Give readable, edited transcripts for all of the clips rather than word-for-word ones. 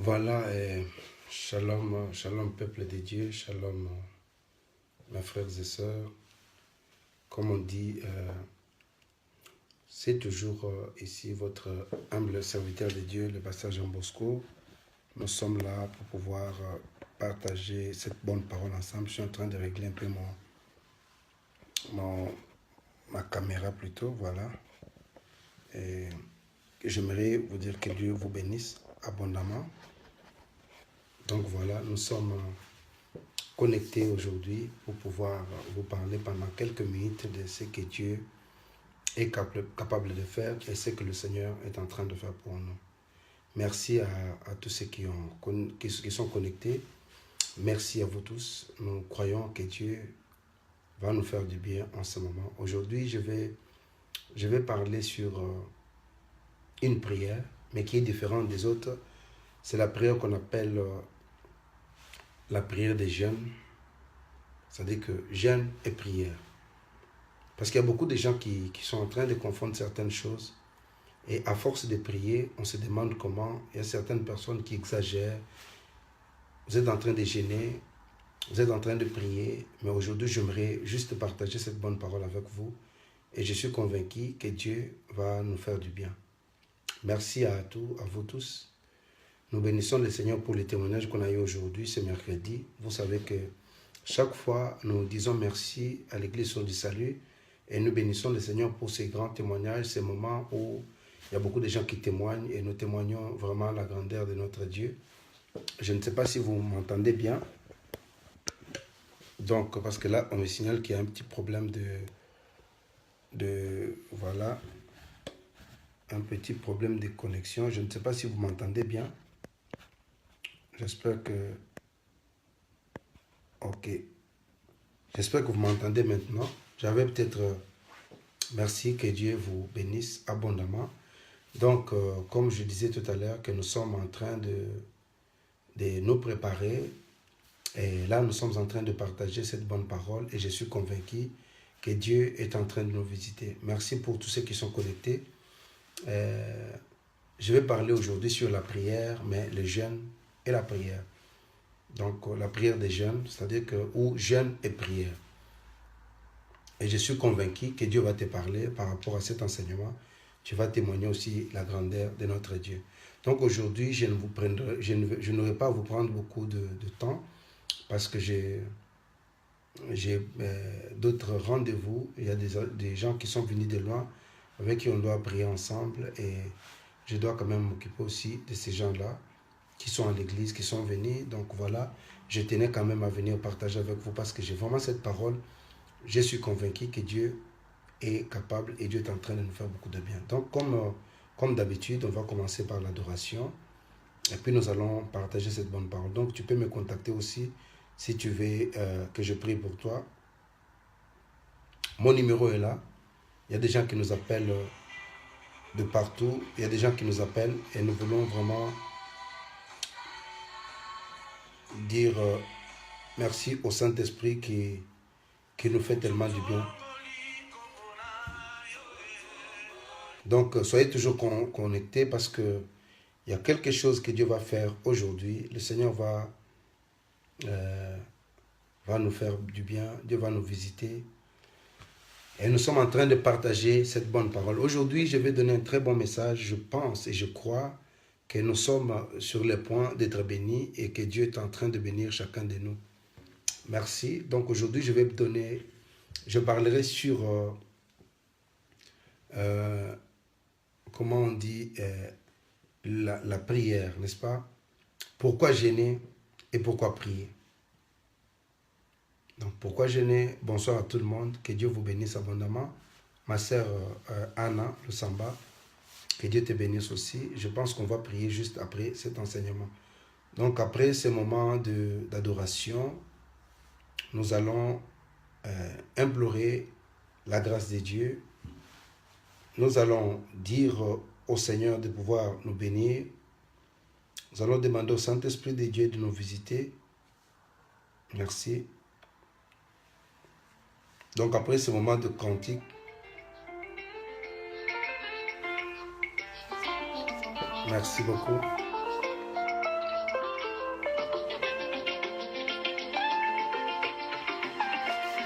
Voilà, shalom, shalom peuple de Dieu, shalom mes frères et sœurs. Comme on dit, c'est toujours ici votre humble serviteur de Dieu, le pasteur Jean Bosco. Nous sommes là pour pouvoir partager cette bonne parole ensemble. Je suis en train de régler un peu ma caméra plutôt, voilà. Et j'aimerais vous dire que Dieu vous bénisse abondamment. Donc voilà, nous sommes connectés aujourd'hui pour pouvoir vous parler pendant quelques minutes de ce que Dieu est capable de faire et ce que le Seigneur est en train de faire pour nous. Merci à tous ceux qui sont connectés. Merci à vous tous. Nous croyons que Dieu va nous faire du bien en ce moment. Aujourd'hui, je vais parler sur une prière, mais qui est différente des autres. C'est la prière qu'on appelle la prière des jeûnes. C'est-à-dire que jeûne et prière. Parce qu'il y a beaucoup de gens qui sont en train de confondre certaines choses. Et à force de prier, on se demande comment. Il y a certaines personnes qui exagèrent. Vous êtes en train de jeûner, vous êtes en train de prier. Mais aujourd'hui, j'aimerais juste partager cette bonne parole avec vous. Et je suis convaincu que Dieu va nous faire du bien. Merci à vous tous. Nous bénissons le Seigneur pour les témoignages qu'on a eu aujourd'hui, ce mercredi. Vous savez que chaque fois, nous disons merci à l'Église du Salut et nous bénissons le Seigneur pour ces grands témoignages, ces moments où il y a beaucoup de gens qui témoignent et nous témoignons vraiment la grandeur de notre Dieu. Je ne sais pas si vous m'entendez bien. Donc, parce que là, on me signale qu'il y a un petit problème voilà, un petit problème de connexion. Je ne sais pas si vous m'entendez bien. J'espère que... Ok. J'espère que vous m'entendez maintenant. J'avais peut-être... merci, que Dieu vous bénisse abondamment. Donc, comme je disais tout à l'heure, que nous sommes en train de nous préparer. Et là, nous sommes en train de partager cette bonne parole. Et je suis convaincu que Dieu est en train de nous visiter. Merci pour tous ceux qui sont connectés. Je vais parler aujourd'hui sur la prière, mais le jeûne et la prière. Donc, la prière des jeûnes, c'est-à-dire que ou jeûne et prière. Et je suis convaincu que Dieu va te parler par rapport à cet enseignement. Tu vas témoigner aussi la grandeur de notre Dieu. Donc aujourd'hui, je n'aurai pas à vous prendre beaucoup de temps parce que j'ai d'autres rendez-vous. Il y a des gens qui sont venus de loin avec qui on doit prier ensemble et je dois quand même m'occuper aussi de ces gens-là qui sont à l'église, qui sont venus. Donc voilà, je tenais quand même à venir partager avec vous parce que j'ai vraiment cette parole. Je suis convaincu que Dieu est capable et Dieu est en train de nous faire beaucoup de bien. Donc, comme d'habitude, on va commencer par l'adoration et puis nous allons partager cette bonne parole. Donc, tu peux me contacter aussi si tu veux que je prie pour toi. Mon numéro est là. Il y a des gens qui nous appellent de partout. Il y a des gens qui nous appellent et nous voulons vraiment dire merci au Saint-Esprit qui nous fait tellement du bien. Donc, soyez toujours connectés parce qu'il y a quelque chose que Dieu va faire aujourd'hui. Le Seigneur va nous faire du bien. Dieu va nous visiter. Et nous sommes en train de partager cette bonne parole. Aujourd'hui, je vais donner un très bon message. Je pense et je crois que nous sommes sur le point d'être bénis et que Dieu est en train de bénir chacun de nous. Merci. Donc, aujourd'hui, je parlerai sur... comment on dit, la prière, n'est-ce pas? Pourquoi jeûner et pourquoi prier? Donc, pourquoi jeûner? Bonsoir à tout le monde, que Dieu vous bénisse abondamment. Ma sœur Anna, le Samba, que Dieu te bénisse aussi. Je pense qu'on va prier juste après cet enseignement. Donc, après ce moment d'adoration, nous allons implorer la grâce de Dieu. Nous allons dire au Seigneur de pouvoir nous bénir. Nous allons demander au Saint-Esprit de Dieu de nous visiter. Merci. Donc après ce moment de cantique, merci beaucoup.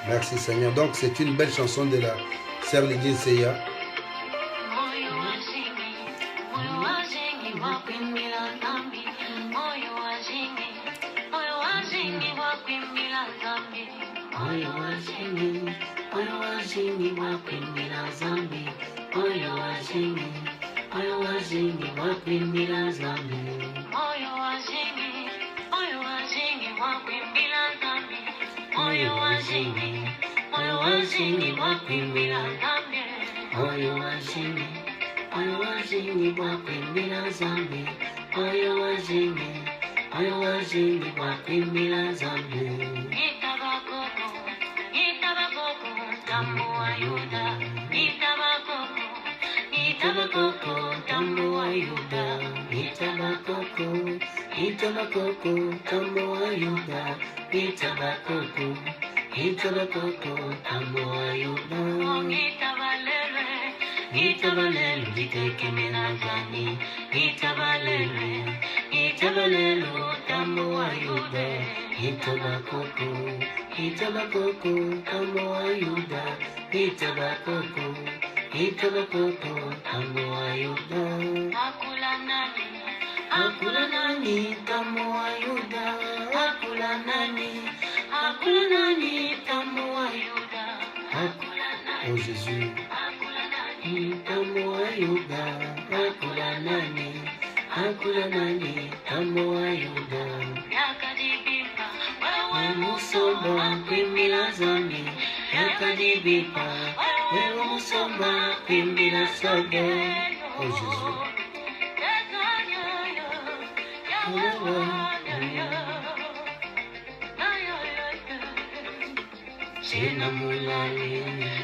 Merci Seigneur. Donc c'est une belle chanson de la sœur Lydie Seya. Oh Jésus.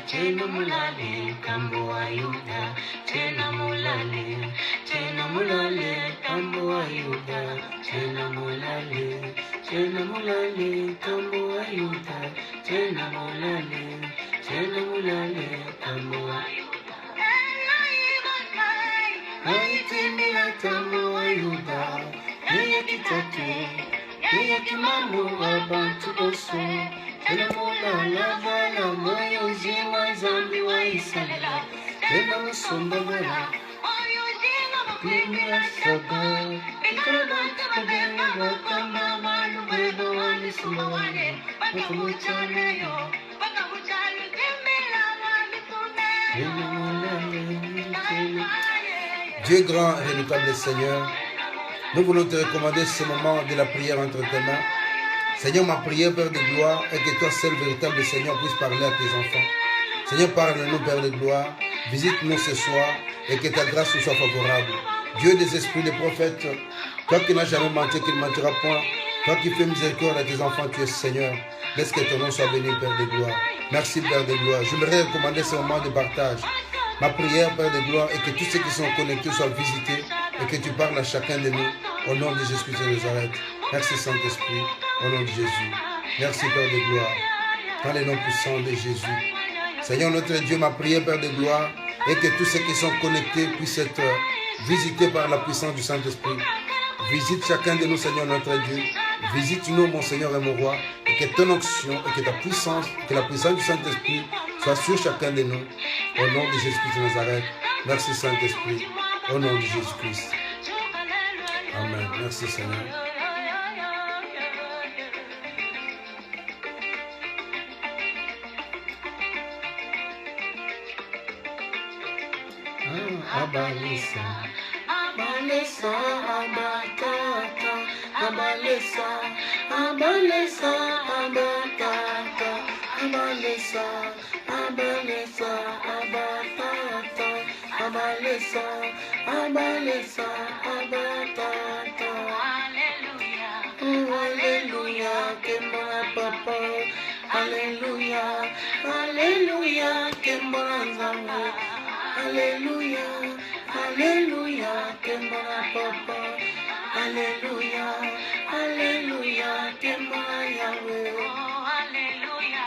Chena mulale, kambo ayuda. Chena mulale, kambo ayuda. Chena mulale, kambo ayuda. Chena mulale, kambo ayuda. Aitimila kambo ayuda. Yeye kitate, yeye kimamu abantu bosu. Tena mulala vala moyo uzima zambi wa isala. Tena musomba vala moyo uzima mapimila saga. Ikarabata magana wakamba manu beba wani sumba wane. Baka muchane yo, baka muchane tembela wani tume. Tena mulale. Dieu grand et redoutable Seigneur, nous voulons te recommander ce moment de la prière entre tes mains. Seigneur, ma prière, Père de gloire, est que toi seul, véritable Seigneur, puisse parler à tes enfants. Seigneur, parle-nous, Père de gloire, visite-nous ce soir et que ta grâce nous soit favorable. Dieu des esprits, des prophètes, toi qui n'as jamais menti, qui ne mentira point, toi qui fais miséricorde à tes enfants, tu es Seigneur. Laisse que ton nom soit béni, Père de gloire. Merci, Père de gloire. Je voudrais recommander ce moment de partage. Ma prière, Père de gloire, est que tous ceux qui sont connectés soient visités et que tu parles à chacun de nous au nom de Jésus-Christ de Nazareth. Merci, Saint-Esprit, au nom de Jésus. Merci, Père de gloire, dans le nom puissant de Jésus. Seigneur notre Dieu, ma prière, Père de gloire, est que tous ceux qui sont connectés puissent être visités par la puissance du Saint-Esprit. Visite chacun de nous, Seigneur notre Dieu. Visite-nous, mon Seigneur et mon Roi, et que ton onction, et que ta puissance, que la puissance du Saint-Esprit soit sur chacun de nous. Au nom de Jésus-Christ de Nazareth. Merci, Saint-Esprit. Au nom de Jésus-Christ. Amen. Merci, Seigneur. Abalesa, abalesa, abatata, abalesa, abalesa, abatata, abalesa, abalesa, abatata, abalesa, abalesa, abatata. Alléluia, oh alléluia, que mon papa. Alléluia, alléluia, que mon amour. Alléluia, alléluia, que mon papa. Alléluia, alléluia, que mon Yahweh. Oh, alléluia,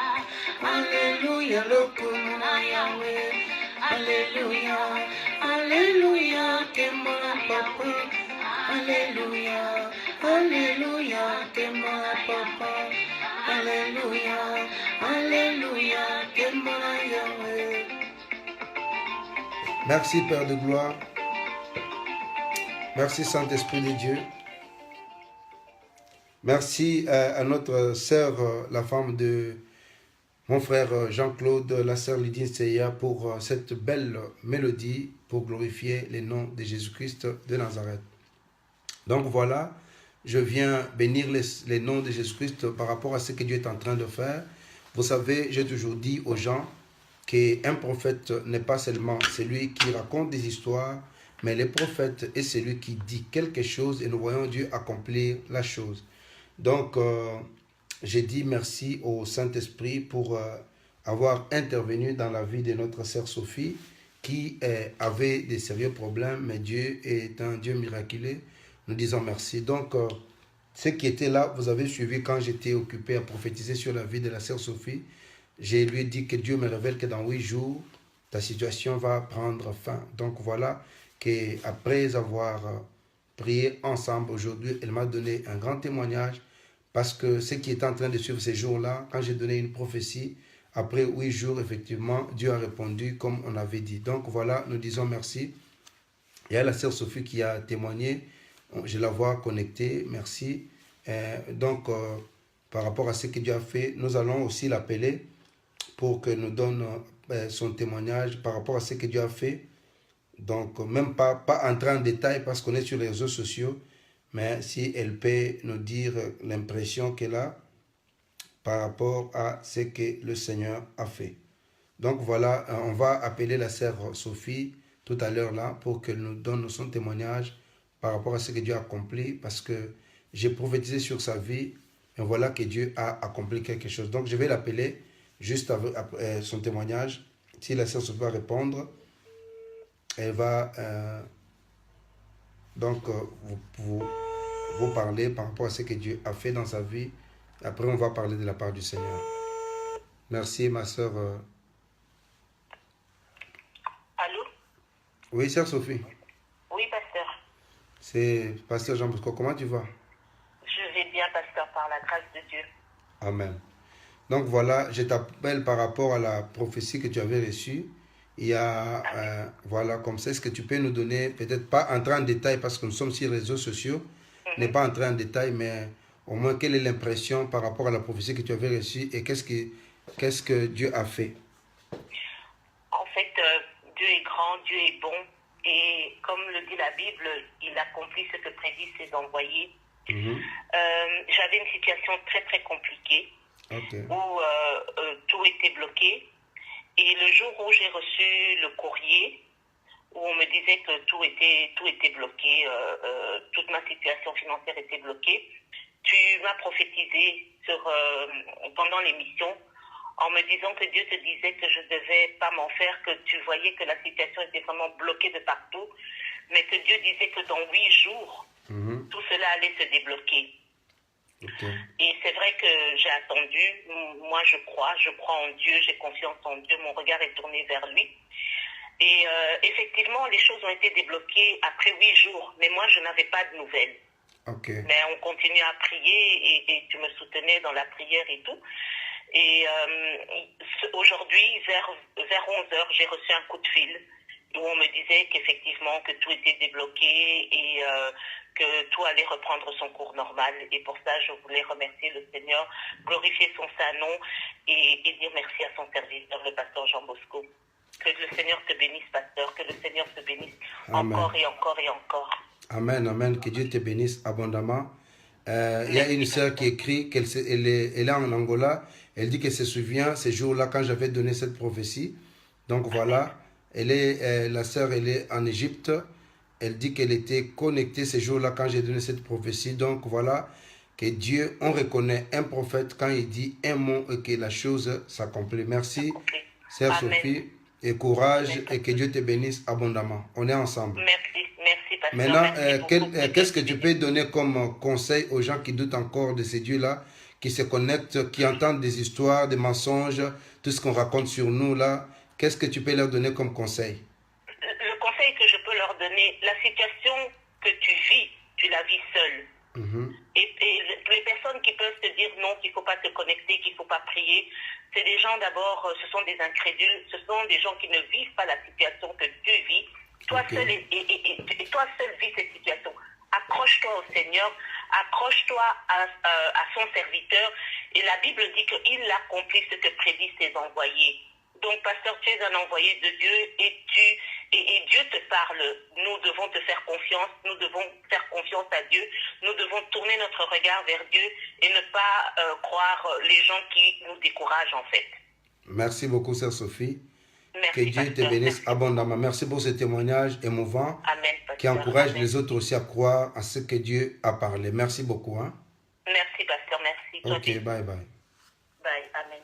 alléluia, le kumuna Yahweh. Alléluia, alléluia, que mon papa. Alléluia, alléluia, que mon papa. Alléluia, alléluia. Merci Père de gloire. Merci Saint-Esprit de Dieu. Merci à notre sœur, la femme de mon frère Jean-Claude, la sœur Lydie Seya, pour cette belle mélodie pour glorifier le nom de Jésus-Christ de Nazareth. Donc voilà, je viens bénir les noms de Jésus-Christ par rapport à ce que Dieu est en train de faire. Vous savez, j'ai toujours dit aux gens qu'un prophète n'est pas seulement celui qui raconte des histoires, mais le prophète est celui qui dit quelque chose et nous voyons Dieu accomplir la chose. Donc, j'ai dit merci au Saint-Esprit pour avoir intervenu dans la vie de notre sœur Sophie qui avait des sérieux problèmes, mais Dieu est un Dieu miraculeux. Nous disons merci. Donc, ceux qui étaient là, vous avez suivi quand j'étais occupé à prophétiser sur la vie de la sœur Sophie. Je lui ai dit que Dieu me révèle que dans 8 jours, ta situation va prendre fin. Donc voilà qu'après avoir prié ensemble aujourd'hui, elle m'a donné un grand témoignage parce que ce qui est en train de suivre ces jours-là, quand j'ai donné une prophétie, après 8 jours, effectivement, Dieu a répondu comme on avait dit. Donc voilà, nous disons merci. Il y a la sœur Sophie qui a témoigné. Je la vois connectée, merci. Par rapport à ce que Dieu a fait, nous allons aussi l'appeler pour que nous donne son témoignage par rapport à ce que Dieu a fait. Donc, même pas entrer en détail parce qu'on est sur les réseaux sociaux, mais si elle peut nous dire l'impression qu'elle a par rapport à ce que le Seigneur a fait. Donc voilà, on va appeler la sœur Sophie tout à l'heure là pour qu'elle nous donne son témoignage par rapport à ce que Dieu a accompli, parce que j'ai prophétisé sur sa vie et voilà que Dieu a accompli quelque chose. Donc je vais l'appeler juste après son témoignage. Si la sœur Sophie va répondre, elle va vous parler par rapport à ce que Dieu a fait dans sa vie. Après, on va parler de la part du Seigneur. Merci, ma sœur. Allô? Oui, sœur Sophie. Oui, pasteur. C'est pasteur Jean Bosco. Comment tu vas? Je vais bien, pasteur, par la grâce de Dieu. Amen. Donc voilà, je t'appelle par rapport à la prophétie que tu avais reçue. Il y a, voilà, comme ça, est-ce que tu peux nous donner, peut-être pas entrer en détail parce que nous sommes sur les réseaux sociaux, n'est pas entrer en détail, mais au moins quelle est l'impression par rapport à la prophétie que tu avais reçue et qu'est-ce que Dieu a fait? En fait, Dieu est grand, Dieu est bon, et comme le dit la Bible, il accomplit ce que prédit ses envoyés. J'avais une situation très très compliquée où tout était bloqué. Et le jour où j'ai reçu le courrier, où on me disait que tout était bloqué, toute ma situation financière était bloquée, tu m'as prophétisé pendant l'émission en me disant que Dieu te disait que je ne devais pas m'en faire, que tu voyais que la situation était vraiment bloquée de partout, mais que Dieu disait que dans 8 jours, tout cela allait se débloquer. Et c'est vrai que j'ai attendu, moi je crois en Dieu, j'ai confiance en Dieu, mon regard est tourné vers lui. Et effectivement, les choses ont été débloquées après 8 jours, mais moi je n'avais pas de nouvelles. Mais on continuait à prier et tu me soutenais dans la prière et tout. Et aujourd'hui, vers 11h, j'ai reçu un coup de fil où on me disait qu'effectivement que tout était débloqué et que tout allait reprendre son cours normal. Et pour ça, je voulais remercier le Seigneur, glorifier son saint nom et dire merci à son serviteur, le pasteur Jean Bosco. Que le Seigneur te bénisse, pasteur, que le Seigneur te bénisse encore et encore et encore. Amen, amen, que Dieu te bénisse abondamment. Il y a une sœur qui écrit qu'elle est en Angola. Elle dit qu'elle se souvient ces jours-là quand j'avais donné cette prophétie. Donc voilà, la sœur, elle est en Égypte. Elle dit qu'elle était connectée ces jours-là quand j'ai donné cette prophétie. Donc voilà, que Dieu, on reconnaît un prophète quand il dit un mot et que la chose s'accomplit. Merci, sœur Sophie, et courage et que Dieu te bénisse abondamment. On est ensemble. Merci, pasteur. Maintenant, qu'est-ce que tu peux donner comme conseil aux gens qui doutent encore de ces dieux-là, qui se connectent, qui entendent des histoires, des mensonges, tout ce qu'on raconte sur nous là? Qu'est-ce que tu peux leur donner comme conseil? Le conseil que je peux leur donner, la situation que tu vis, tu la vis seule. Et les personnes qui peuvent te dire non, qu'il ne faut pas te connecter, qu'il ne faut pas prier, c'est des gens d'abord, ce sont des incrédules, ce sont des gens qui ne vivent pas la situation que tu vis. Toi seul et toi seul vis cette situation. Accroche-toi au Seigneur, accroche-toi à son serviteur. Et la Bible dit qu'il accomplit ce que prédit ses envoyés. Donc, pasteur, tu es un envoyé de Dieu et Dieu te parle. Nous devons te faire confiance, nous devons faire confiance à Dieu. Nous devons tourner notre regard vers Dieu et ne pas croire les gens qui nous découragent en fait. Merci beaucoup, sœur Sophie. Merci, que Dieu te bénisse abondamment. Merci pour ce témoignage émouvant. Amen, pasteur. Qui encourage Amen. les autres aussi à croire à ce que Dieu a parlé. Merci beaucoup. Hein? Merci, pasteur. Merci. Ok, bye bye. Bye. Amen.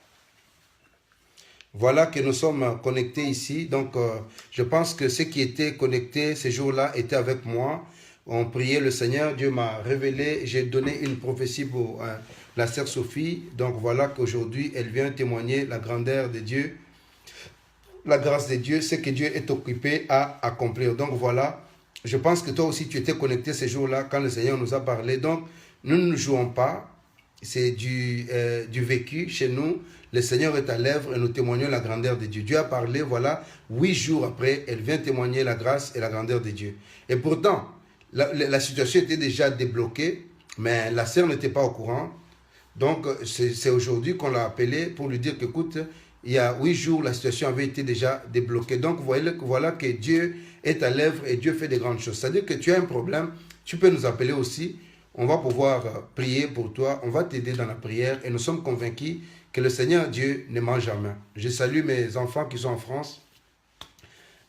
Voilà que nous sommes connectés ici. Donc, je pense que ceux qui étaient connectés ces jours-là étaient avec moi. On priait le Seigneur. Dieu m'a révélé. J'ai donné une prophétie pour la sœur Sophie. Donc, voilà qu'aujourd'hui, elle vient témoigner la grandeur de Dieu, la grâce de Dieu, ce que Dieu est occupé à accomplir. Donc, voilà. Je pense que toi aussi, tu étais connecté ces jours-là quand le Seigneur nous a parlé. Donc, nous ne jouons pas. C'est du vécu chez nous. Le Seigneur est à l'œuvre et nous témoignons la grandeur de Dieu. Dieu a parlé, voilà, 8 jours après, elle vient témoigner la grâce et la grandeur de Dieu. Et pourtant, la situation était déjà débloquée, mais la sœur n'était pas au courant. Donc, c'est aujourd'hui qu'on l'a appelée pour lui dire qu'écoute, il y a 8 jours, la situation avait été déjà débloquée. Donc, voilà que Dieu est à l'œuvre et Dieu fait de grandes choses. C'est-à-dire que tu as un problème, tu peux nous appeler aussi. On va pouvoir prier pour toi, on va t'aider dans la prière et nous sommes convaincus que le Seigneur Dieu ne ment jamais. Je salue mes enfants qui sont en France,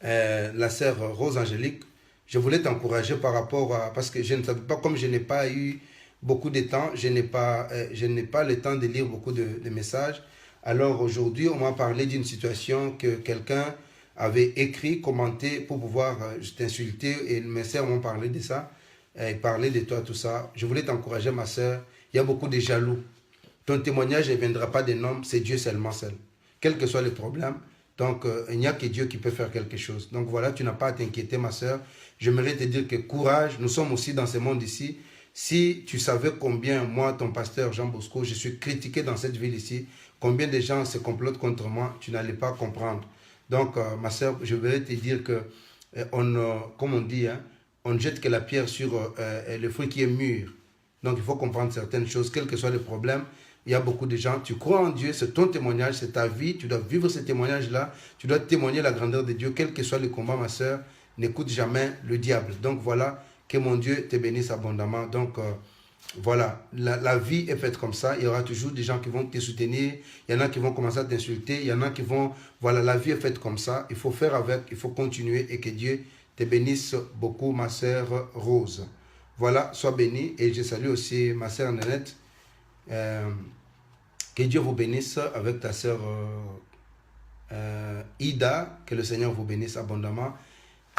la sœur Rose Angélique. Je voulais t'encourager par rapport à... Parce que je ne savais pas, comme je n'ai pas eu beaucoup de temps, je n'ai pas le temps de lire beaucoup de messages. Alors aujourd'hui, on m'a parlé d'une situation que quelqu'un avait écrit, commenté pour pouvoir t'insulter et mes sœurs m'ont parlé de ça. Et parler de toi, tout ça. Je voulais t'encourager, ma sœur. Il y a beaucoup de jaloux. Ton témoignage ne viendra pas d'un homme, c'est Dieu seulement seul. Quel que soit le problème. Donc, il n'y a que Dieu qui peut faire quelque chose. Donc voilà, tu n'as pas à t'inquiéter, ma sœur. J'aimerais te dire que courage, nous sommes aussi dans ce monde ici. Si tu savais combien, moi, ton pasteur Jean Bosco, je suis critiqué dans cette ville ici, combien de gens se complotent contre moi, tu n'allais pas comprendre. Donc, ma sœur, je voudrais te dire que, comme on dit, hein, on ne jette que la pierre sur le fruit qui est mûr. Donc, il faut comprendre certaines choses, quel que soit le problème. Il y a beaucoup de gens, tu crois en Dieu, c'est ton témoignage, c'est ta vie, tu dois vivre ce témoignage-là, tu dois témoigner la grandeur de Dieu, quel que soit le combat, ma sœur, n'écoute jamais le diable. Donc, voilà, que mon Dieu te bénisse abondamment. Donc, voilà, la vie est faite comme ça, il y aura toujours des gens qui vont te soutenir, il y en a qui vont commencer à t'insulter, il y en a qui vont... Voilà, la vie est faite comme ça, il faut faire avec, il faut continuer et que Dieu te bénisse beaucoup, ma sœur Rose. Voilà, sois bénie. Et je salue aussi ma sœur Nanette. Que Dieu vous bénisse avec ta sœur Ida. Que le Seigneur vous bénisse abondamment.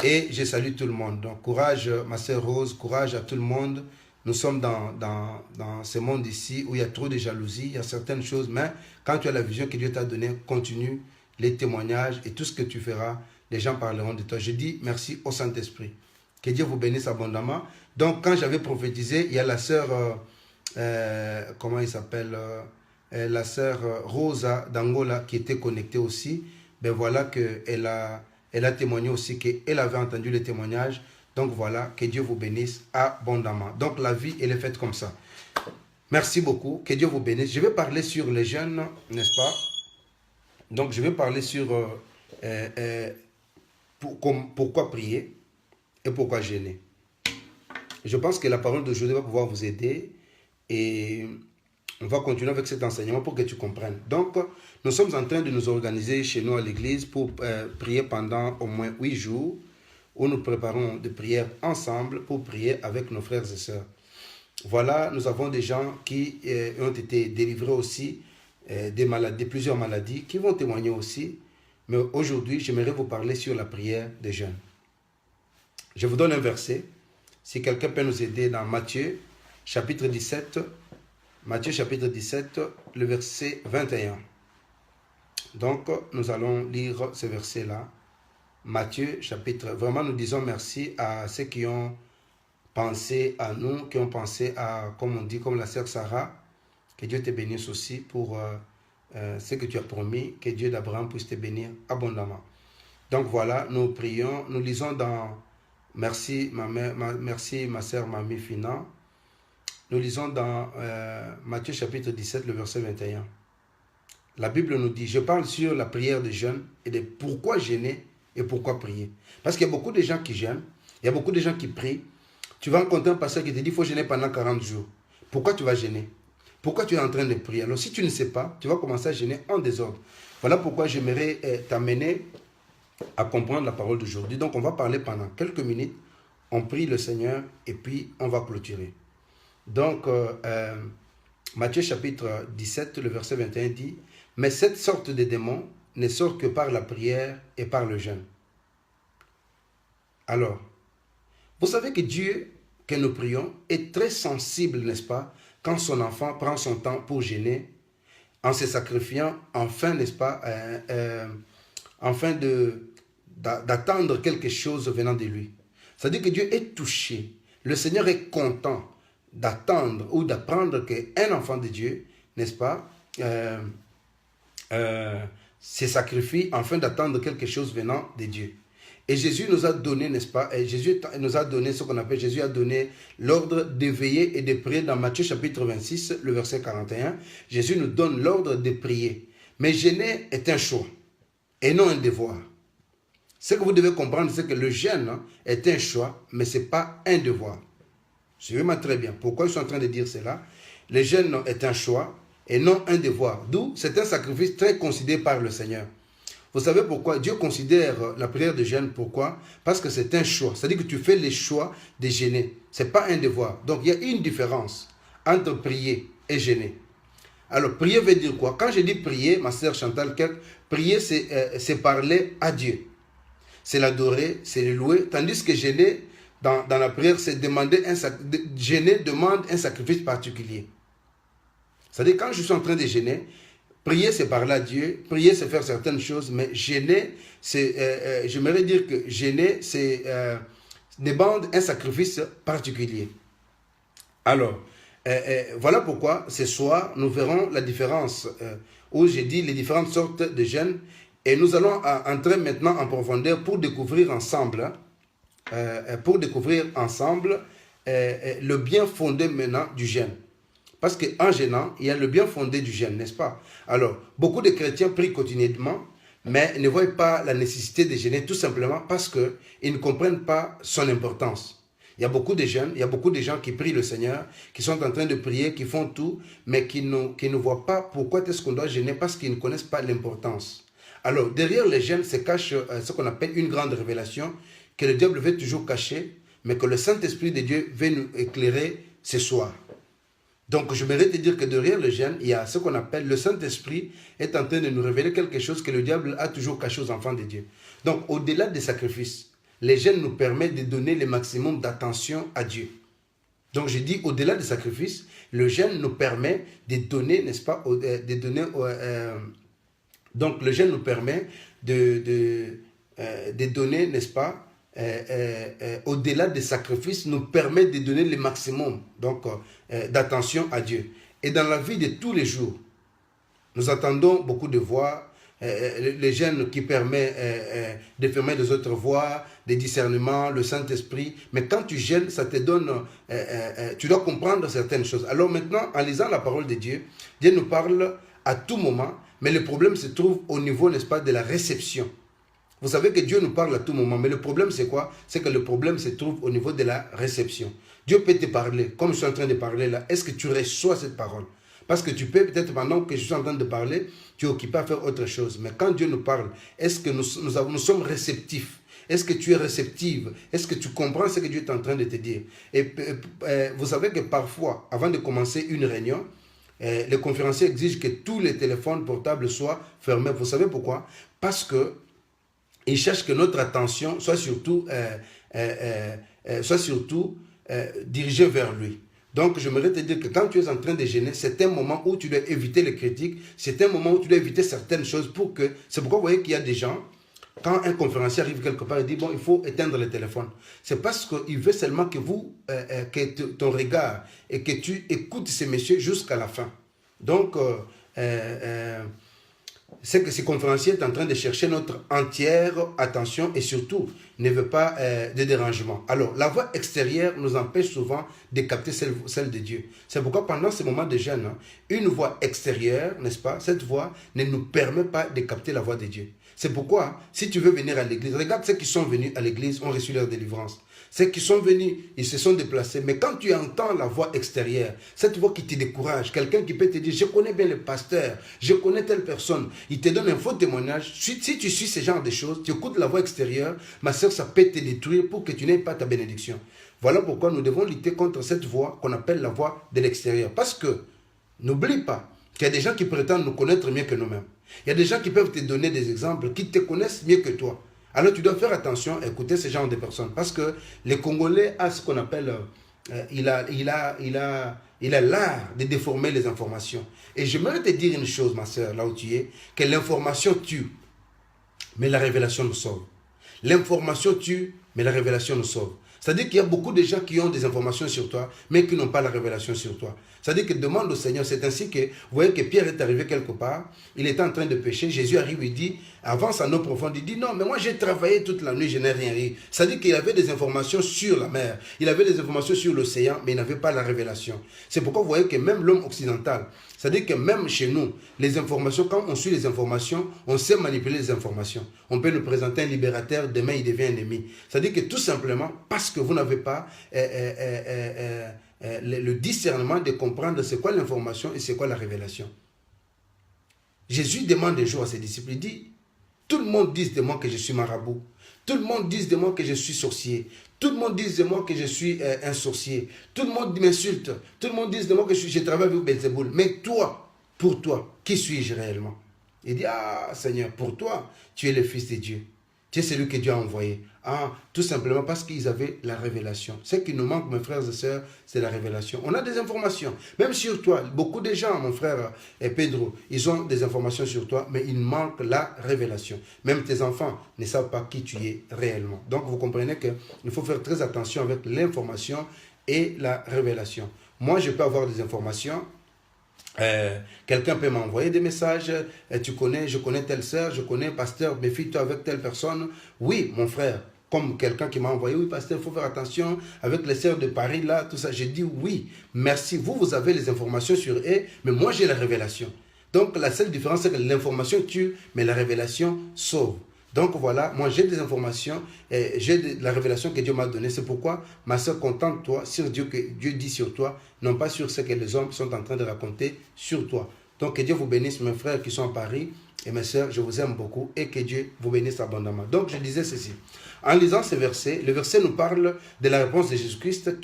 Et je salue tout le monde. Donc, courage, ma sœur Rose. Courage à tout le monde. Nous sommes dans ce monde ici où il y a trop de jalousie. Il y a certaines choses. Mais quand tu as la vision que Dieu t'a donnée, continue les témoignages et tout ce que tu feras. Les gens parleront de toi. Je dis merci au Saint-Esprit. Que Dieu vous bénisse abondamment. Donc, quand j'avais prophétisé, il y a la sœur, comment il s'appelle, la sœur Rosa d'Angola qui était connectée aussi. Ben voilà qu'elle a témoigné aussi qu'elle avait entendu les témoignages. Donc voilà, que Dieu vous bénisse abondamment. Donc la vie, elle est faite comme ça. Merci beaucoup. Que Dieu vous bénisse. Je vais parler sur les jeunes, n'est-ce pas? Donc je vais parler sur... pourquoi prier et pourquoi jeûner. Je pense que la parole d'aujourd'hui va pouvoir vous aider et on va continuer avec cet enseignement pour que tu comprennes. Donc, nous sommes en train de nous organiser chez nous à l'église pour prier pendant au moins 8 jours où nous préparons des prières ensemble pour prier avec nos frères et sœurs. Voilà, nous avons des gens qui ont été délivrés aussi de plusieurs maladies qui vont témoigner aussi. Mais aujourd'hui, j'aimerais vous parler sur la prière des jeunes. Je vous donne un verset. Si quelqu'un peut nous aider dans Matthieu, chapitre 17, le verset 21. Donc, nous allons lire ce verset-là. Matthieu, chapitre... Vraiment, nous disons merci à ceux qui ont pensé à nous, qui ont pensé à, comme on dit, comme la sœur Sarah. Que Dieu te bénisse aussi pour ce que tu as promis, que Dieu d'Abraham puisse te bénir abondamment. Donc voilà, nous prions, nous lisons dans, merci ma sœur Mamie Fina, nous lisons dans Matthieu chapitre 17, le verset 21. La Bible nous dit, je parle sur la prière des jeûnes et de pourquoi jeûner et pourquoi prier. Parce qu'il y a beaucoup de gens qui jeûnent, il y a beaucoup de gens qui prient. Tu vas rencontrer un pasteur qui te dit, il faut jeûner pendant 40 jours. Pourquoi tu vas jeûner? Pourquoi tu es en train de prier? Alors si tu ne sais pas, tu vas commencer à jeûner en désordre. Voilà pourquoi j'aimerais t'amener à comprendre la parole d'aujourd'hui. Donc on va parler pendant quelques minutes, on prie le Seigneur et puis on va clôturer. Donc Matthieu chapitre 17, le verset 21 dit, « Mais cette sorte de démons ne sort que par la prière et par le jeûne. » Alors, vous savez que Dieu, que nous prions, est très sensible, n'est-ce pas, quand son enfant prend son temps pour jeûner, en se sacrifiant, enfin, n'est-ce pas, enfin d'attendre quelque chose venant de lui. C'est-à-dire que Dieu est touché. Le Seigneur est content d'attendre ou d'apprendre qu'un enfant de Dieu, n'est-ce pas, se sacrifie afin d'attendre quelque chose venant de Dieu. Et Jésus nous a donné, n'est-ce pas, et Jésus nous a donné ce qu'on appelle, Jésus a donné l'ordre de veiller et de prier dans Matthieu chapitre 26, le verset 41. Jésus nous donne l'ordre de prier. Mais jeûner est un choix et non un devoir. Ce que vous devez comprendre, c'est que le jeûne est un choix, mais ce n'est pas un devoir. Suivez-moi très bien. Pourquoi je suis en train de dire cela? Le jeûne est un choix et non un devoir. D'où c'est un sacrifice très considéré par le Seigneur. Vous savez pourquoi Dieu considère la prière de jeûne? Pourquoi? Parce que c'est un choix. C'est-à-dire que tu fais le choix de jeûner. Ce n'est pas un devoir. Donc il y a une différence entre prier et jeûner. Alors prier veut dire quoi? Quand je dis prier, ma sœur Chantal, prier c'est parler à Dieu. C'est l'adorer, c'est le louer. Tandis que jeûner, dans la prière, c'est demander jeûner demande un sacrifice particulier. C'est-à-dire quand je suis en train de jeûner, prier, c'est parler à Dieu. Prier, c'est faire certaines choses. Mais jeûner, j'aimerais dire que jeûner, c'est demande un sacrifice particulier. Alors, voilà pourquoi ce soir, nous verrons la différence où j'ai dit les différentes sortes de jeûnes. Et nous allons entrer maintenant en profondeur pour découvrir ensemble, le bien fondé maintenant du jeûne. Parce qu'en jeûnant, il y a le bien fondé du jeûne, n'est-ce pas? Alors, beaucoup de chrétiens prient quotidiennement, mais ne voient pas la nécessité de jeûner tout simplement parce qu'ils ne comprennent pas son importance. Il y a beaucoup de jeunes, il y a beaucoup de gens qui prient le Seigneur, qui sont en train de prier, qui font tout, mais qui ne voient pas pourquoi est-ce qu'on doit jeûner parce qu'ils ne connaissent pas l'importance. Alors, derrière les jeûnes se cache ce qu'on appelle une grande révélation que le diable veut toujours cacher, mais que le Saint-Esprit de Dieu veut nous éclairer ce soir. Donc, je voudrais te dire que derrière le jeûne, il y a ce qu'on appelle le Saint-Esprit est en train de nous révéler quelque chose que le diable a toujours caché aux enfants de Dieu. Donc, au-delà des sacrifices, les jeûnes nous permettent de donner le maximum d'attention à Dieu. Donc, je dis au-delà des sacrifices, le jeûne nous permet de donner, n'est-ce pas, donc, le jeûne nous permet de donner, n'est-ce pas, au-delà des sacrifices, nous permet de donner le maximum d'attention à Dieu. Et dans la vie de tous les jours, nous attendons beaucoup de voix, les jeûnes qui permettent de fermer les autres voies, des discernements, le Saint-Esprit. Mais quand tu jeûnes, ça te donne, tu dois comprendre certaines choses. Alors maintenant, en lisant la parole de Dieu, Dieu nous parle à tout moment. Mais le problème se trouve au niveau, n'est-ce pas, de la réception. Vous savez que Dieu nous parle à tout moment. Mais le problème, c'est quoi? C'est que le problème se trouve au niveau de la réception. Dieu peut te parler, comme je suis en train de parler là. Est-ce que tu reçois cette parole? Parce que tu peux, peut-être pendant que je suis en train de parler, tu es occupé à faire autre chose. Mais quand Dieu nous parle, est-ce que nous sommes réceptifs? Est-ce que tu es réceptive? Est-ce que tu comprends ce que Dieu est en train de te dire? Et vous savez que parfois, avant de commencer une réunion, les conférenciers exigent que tous les téléphones portables soient fermés. Vous savez pourquoi? Parce qu'ils cherchent que notre attention soit surtout dirigée vers lui. Donc, j'aimerais te dire que quand tu es en train de jeûner, c'est un moment où tu dois éviter les critiques, c'est un moment où tu dois éviter certaines choses c'est pourquoi vous voyez qu'il y a des gens, quand un conférencier arrive quelque part, il dit, bon, il faut éteindre le téléphone. C'est parce qu'il veut seulement que ton regard et que tu écoutes ces messieurs jusqu'à la fin. Donc, c'est que ce conférencier est en train de chercher notre entière attention et surtout ne veut pas de dérangement. Alors, la voix extérieure nous empêche souvent de capter celle de Dieu. C'est pourquoi pendant ce moment de jeûne, une voix extérieure, n'est-ce pas, cette voix ne nous permet pas de capter la voix de Dieu. C'est pourquoi, si tu veux venir à l'église, regarde ceux qui sont venus à l'église ont reçu leur délivrance. Ceux qui sont venus, ils se sont déplacés. Mais quand tu entends la voix extérieure, cette voix qui te décourage, quelqu'un qui peut te dire, je connais bien le pasteur, je connais telle personne, il te donne un faux témoignage. Si tu suis ce genre de choses, tu écoutes la voix extérieure, ma soeur, ça peut te détruire pour que tu n'aies pas ta bénédiction. Voilà pourquoi nous devons lutter contre cette voix qu'on appelle la voix de l'extérieur. Parce que, n'oublie pas qu'il y a des gens qui prétendent nous connaître mieux que nous-mêmes. Il y a des gens qui peuvent te donner des exemples, qui te connaissent mieux que toi. Alors tu dois faire attention à écouter ce genre de personnes. Parce que les Congolais a ce qu'on appelle, il a l'art de déformer les informations. Et j'aimerais te dire une chose, ma soeur, là où tu es, que l'information tue, mais la révélation nous sauve. L'information tue, mais la révélation nous sauve. C'est-à-dire qu'il y a beaucoup de gens qui ont des informations sur toi, mais qui n'ont pas la révélation sur toi. C'est-à-dire que demande au Seigneur, c'est ainsi que, vous voyez que Pierre est arrivé quelque part, il était en train de pécher, Jésus arrive, il dit, avance en eau profonde, il dit, non, mais moi j'ai travaillé toute la nuit, je n'ai rien ri. C'est-à-dire qu'il avait des informations sur la mer, il avait des informations sur l'océan, mais il n'avait pas la révélation. C'est pourquoi vous voyez que même l'homme occidental, c'est-à-dire que même chez nous, les informations, quand on suit les informations, on sait manipuler les informations. On peut nous présenter un libérateur, demain il devient ennemi. C'est-à-dire que tout simplement, parce que vous n'avez pas le discernement de comprendre c'est quoi l'information et c'est quoi la révélation. Jésus demande un jour à ses disciples, il dit, tout le monde dit de moi que je suis marabout. Tout le monde dit de moi que je suis sorcier. Tout le monde dit de moi que je suis un sorcier. Tout le monde m'insulte. Tout le monde dit de moi que je travaille avec Belzéboul. Mais toi, pour toi, qui suis-je réellement? Il dit, ah Seigneur, pour toi, tu es le Fils de Dieu. Tu es celui que Dieu a envoyé. Ah, tout simplement parce qu'ils avaient la révélation. Ce qui nous manque, mes frères et sœurs, c'est la révélation. On a des informations. Même sur toi, beaucoup de gens, mon frère et Pedro, ils ont des informations sur toi, mais il manque la révélation. Même tes enfants ne savent pas qui tu es réellement. Donc, vous comprenez qu'il faut faire très attention avec l'information et la révélation. Moi, je peux avoir des informations. Quelqu'un peut m'envoyer des messages, je connais telle sœur, je connais pasteur, méfie-toi avec telle personne. Oui, mon frère, comme quelqu'un qui m'a envoyé, oui pasteur, il faut faire attention avec les sœurs de Paris, là, tout ça. J'ai dit oui, merci, vous avez les informations sur eux, mais moi j'ai la révélation. Donc la seule différence, c'est que l'information tue, mais la révélation sauve. Donc voilà, moi j'ai des informations, j'ai la révélation que Dieu m'a donnée. C'est pourquoi, ma soeur, contente-toi sur Dieu que Dieu dit sur toi, non pas sur ce que les hommes sont en train de raconter sur toi. Donc que Dieu vous bénisse, mes frères qui sont à Paris et mes sœurs, je vous aime beaucoup et que Dieu vous bénisse abondamment. Donc je disais ceci, en lisant ce verset, le verset nous parle de la réponse de Jésus-Christ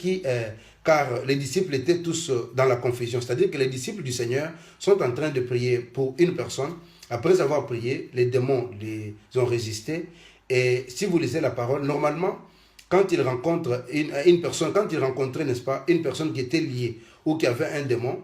car les disciples étaient tous dans la confusion. C'est-à-dire que les disciples du Seigneur sont en train de prier pour une personne. Après avoir prié, les démons les ont résisté. Et si vous lisez la parole, normalement, quand ils rencontrent une personne, quand ils rencontraient, n'est-ce pas, une personne qui était liée ou qui avait un démon,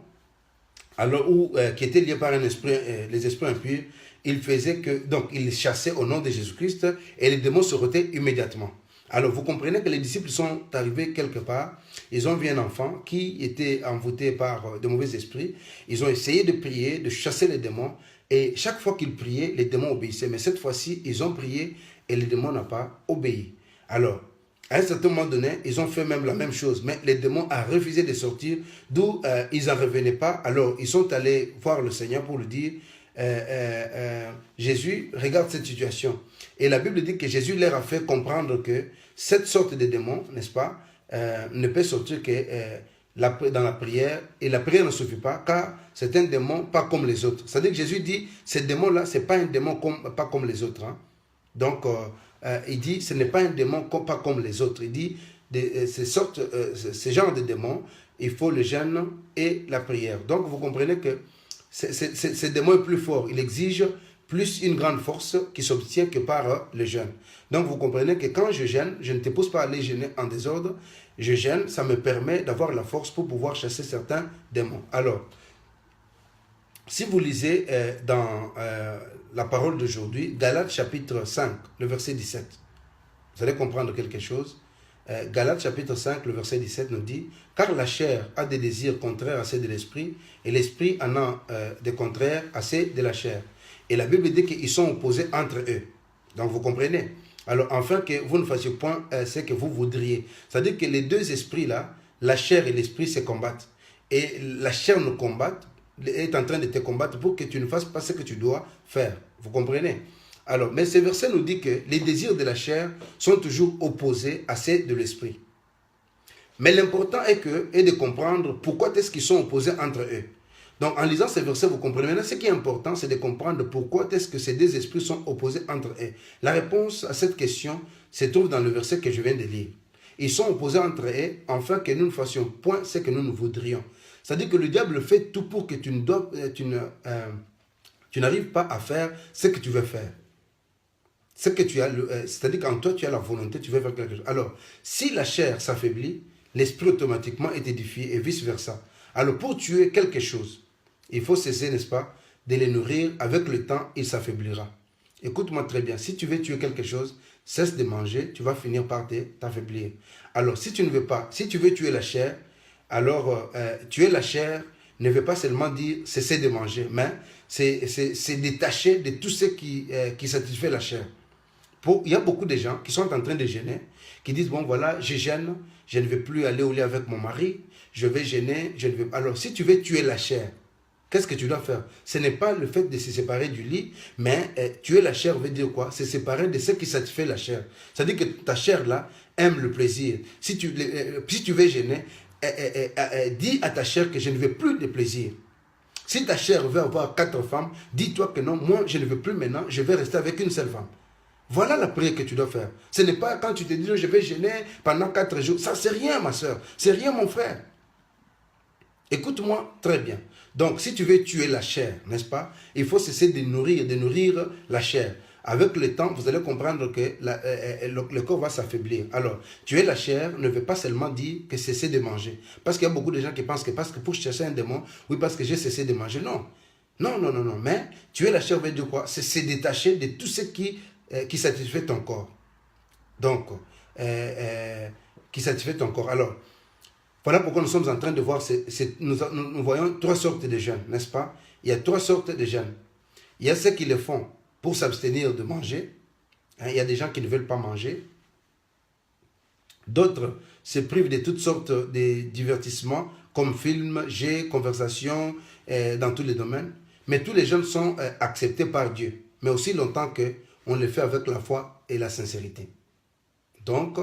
alors, ou qui était lié par un esprit, les esprits impurs, ils faisaient que, donc, ils chassaient au nom de Jésus-Christ et les démons se retaient immédiatement. Alors, vous comprenez que les disciples sont arrivés quelque part, ils ont vu un enfant qui était envoûté par de mauvais esprits, ils ont essayé de prier, de chasser les démons, et chaque fois qu'ils priaient, les démons obéissaient. Mais cette fois-ci, ils ont prié et les démons n'ont pas obéi. Alors, à un certain moment donné, ils ont fait même la même chose. Mais les démons ont refusé de sortir, d'où ils n'en revenaient pas. Alors, ils sont allés voir le Seigneur pour lui dire, Jésus, regarde cette situation. Et la Bible dit que Jésus leur a fait comprendre que cette sorte de démon, n'est-ce pas, ne peut sortir que dans la prière, et la prière ne suffit pas, car c'est un démon pas comme les autres. C'est-à-dire que Jésus dit, ce démon-là, ce n'est pas un démon pas comme les autres. Hein. Donc, il dit, ce n'est pas un démon pas comme les autres. Il dit, ce genre de démon, il faut le jeûne et la prière. Donc, vous comprenez que ce démon est plus fort. Il exige plus une grande force qui s'obtient que par le jeûne. Donc, vous comprenez que quand je jeûne, je ne te pousse pas à aller jeûner en désordre. Je jeûne, ça me permet d'avoir la force pour pouvoir chasser certains démons. Alors, si vous lisez dans la parole d'aujourd'hui, Galates chapitre 5, le verset 17, vous allez comprendre quelque chose. Galates chapitre 5, le verset 17 nous dit « Car la chair a des désirs contraires à ceux de l'esprit, et l'esprit en a des contraires à ceux de la chair. » Et la Bible dit qu'ils sont opposés entre eux. Donc vous comprenez. Alors afin que vous ne fassiez point ce que vous voudriez. C'est-à-dire que les deux esprits-là, la chair et l'esprit se combattent. Et la chair nous combat, est en train de te combattre pour que tu ne fasses pas ce que tu dois faire. Vous comprenez? Alors, mais ce verset nous dit que les désirs de la chair sont toujours opposés à ceux de l'esprit. Mais l'important est de comprendre pourquoi est-ce qu'ils sont opposés entre eux. Donc, en lisant ce verset, vous comprenez. Maintenant, ce qui est important, c'est de comprendre pourquoi est-ce que ces deux esprits sont opposés entre eux. La réponse à cette question se trouve dans le verset que je viens de lire. Ils sont opposés entre eux, afin que nous ne fassions point ce que nous nous voudrions. C'est-à-dire que le diable fait tout pour que tu n'arrives pas à faire ce que tu veux faire. C'est-à-dire qu'en toi, tu as la volonté, tu veux faire quelque chose. Alors, si la chair s'affaiblit, l'esprit automatiquement est édifié et vice-versa. Alors, pour tuer quelque chose, il faut cesser, n'est-ce pas, de les nourrir. Avec le temps, il s'affaiblira. Écoute-moi très bien. Si tu veux tuer quelque chose, cesse de manger, tu vas finir par t'affaiblir. Alors, si tu ne veux pas, si tu veux tuer la chair, alors tuer la chair ne veut pas seulement dire cesser de manger, mais c'est détacher de tout ce qui satisfait la chair. Il y a beaucoup de gens qui sont en train de jeûner, qui disent, bon voilà, je jeûne, je ne vais plus aller au lit avec mon mari, je vais jeûner, je ne vais... Alors, si tu veux tuer la chair, qu'est-ce que tu dois faire? Ce n'est pas le fait de se séparer du lit, mais tuer la chair veut dire quoi? Se séparer de ce qui satisfait la chair. C'est-à-dire que ta chair là aime le plaisir. Si tu veux jeûner, dis à ta chair que je ne veux plus de plaisir. Si ta chair veut avoir 4 femmes, dis-toi que non, moi je ne veux plus maintenant, je vais rester avec une seule femme. Voilà la prière que tu dois faire. Ce n'est pas quand tu te dis je vais jeûner pendant 4 jours. Ça c'est rien ma soeur, c'est rien mon frère. Écoute-moi très bien. Donc si tu veux tuer la chair, n'est-ce pas, il faut cesser de nourrir la chair. Avec le temps, vous allez comprendre que le corps va s'affaiblir. Alors, tuer la chair ne veut pas seulement dire que cesser de manger. Parce qu'il y a beaucoup de gens qui pensent que parce que pour chercher un démon, oui, parce que j'ai cessé de manger. Non. Non. Mais tuer la chair veut dire quoi? C'est se détacher de tout ce qui satisfait ton corps. Donc, qui satisfait ton corps. Alors, voilà pourquoi nous sommes en train de voir, nous voyons 3 sortes de jeûnes, n'est-ce pas? Il y a 3 sortes de jeûnes. Il y a ceux qui le font pour s'abstenir de manger. Il y a des gens qui ne veulent pas manger. D'autres se privent de toutes sortes de divertissements, comme films, jeux, conversations, dans tous les domaines. Mais tous les jeûnes sont acceptés par Dieu, mais aussi longtemps qu'on le fait avec la foi et la sincérité. Donc,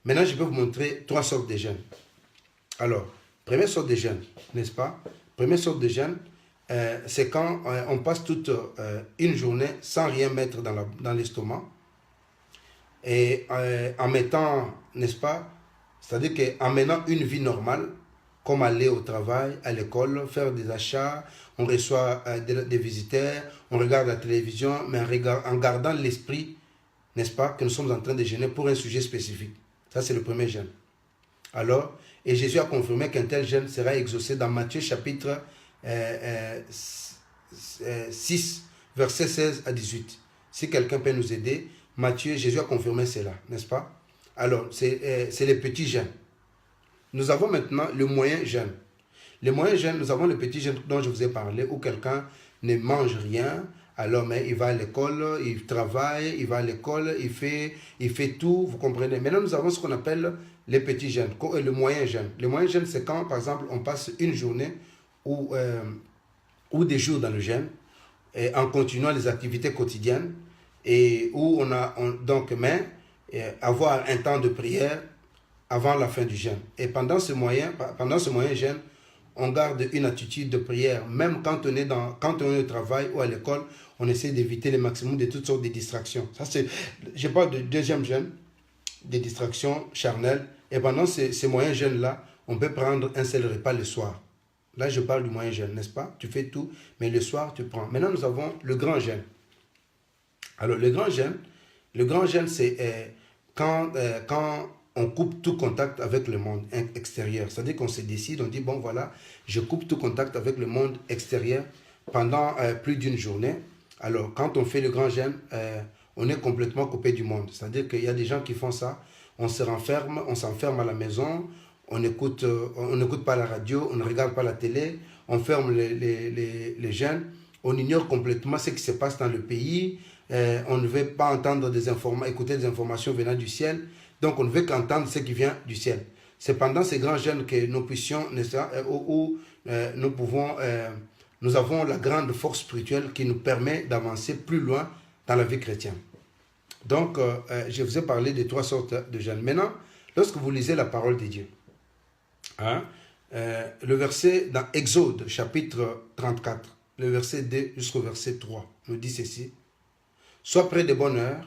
maintenant, je vais vous montrer 3 sortes de jeûnes. Alors, première sorte de jeûne, n'est-ce pas? Première sorte de jeûne, c'est quand on passe toute une journée sans rien mettre dans l'estomac. Et en mettant, n'est-ce pas? C'est-à-dire qu'en menant une vie normale, comme aller au travail, à l'école, faire des achats, on reçoit des visiteurs, on regarde la télévision, mais en gardant l'esprit, n'est-ce pas, que nous sommes en train de jeûner pour un sujet spécifique. Ça, c'est le premier jeûne. Alors, et Jésus a confirmé qu'un tel jeûne sera exaucé dans Matthieu chapitre 6, versets 16 à 18. Si quelqu'un peut nous aider, Matthieu, Jésus a confirmé cela, n'est-ce pas? Alors, c'est les petits jeûnes. Nous avons maintenant le moyen jeûne. Le moyen jeûne, nous avons le petit jeûne dont je vous ai parlé, où quelqu'un ne mange rien, alors mais il va à l'école, il travaille, il va à l'école, il fait tout, vous comprenez. Maintenant, nous avons ce qu'on appelle les petits jeûnes, le moyen jeûne. Le moyen jeûne, c'est quand, par exemple, on passe une journée ou des jours dans le jeûne, et en continuant les activités quotidiennes, et où avoir un temps de prière avant la fin du jeûne. Et pendant ce moyen jeûne, on garde une attitude de prière, même quand on est au travail ou à l'école, on essaie d'éviter le maximum de toutes sortes de distractions. Ça, je parle de deuxième jeûne, des distractions charnelles. Et pendant ces moyens jeûnes-là, on peut prendre un seul repas le soir. Là, je parle du moyen jeûne, n'est-ce pas? Tu fais tout, mais le soir, tu prends. Maintenant, nous avons le grand jeûne. Alors, le grand jeûne, c'est quand on coupe tout contact avec le monde extérieur. C'est-à-dire qu'on se décide, on dit, bon voilà, je coupe tout contact avec le monde extérieur pendant plus d'une journée. Alors, quand on fait le grand jeûne, on est complètement coupé du monde. C'est-à-dire qu'il y a des gens qui font ça, on s'enferme à la maison, on n'écoute pas la radio, on ne regarde pas la télé, on ferme les jeunes, on ignore complètement ce qui se passe dans le pays, on ne veut pas entendre écouter des informations venant du ciel, donc on ne veut qu'entendre ce qui vient du ciel. C'est pendant ces grands jeûnes que nous puissions, où nous avons la grande force spirituelle qui nous permet d'avancer plus loin dans la vie chrétienne. Donc, je vous ai parlé de 3 sortes de jeûnes. Maintenant, lorsque vous lisez la parole de Dieu, le verset dans Exode, chapitre 34, le verset 2 jusqu'au verset 3, nous dit ceci. « Sois près de bonne heure,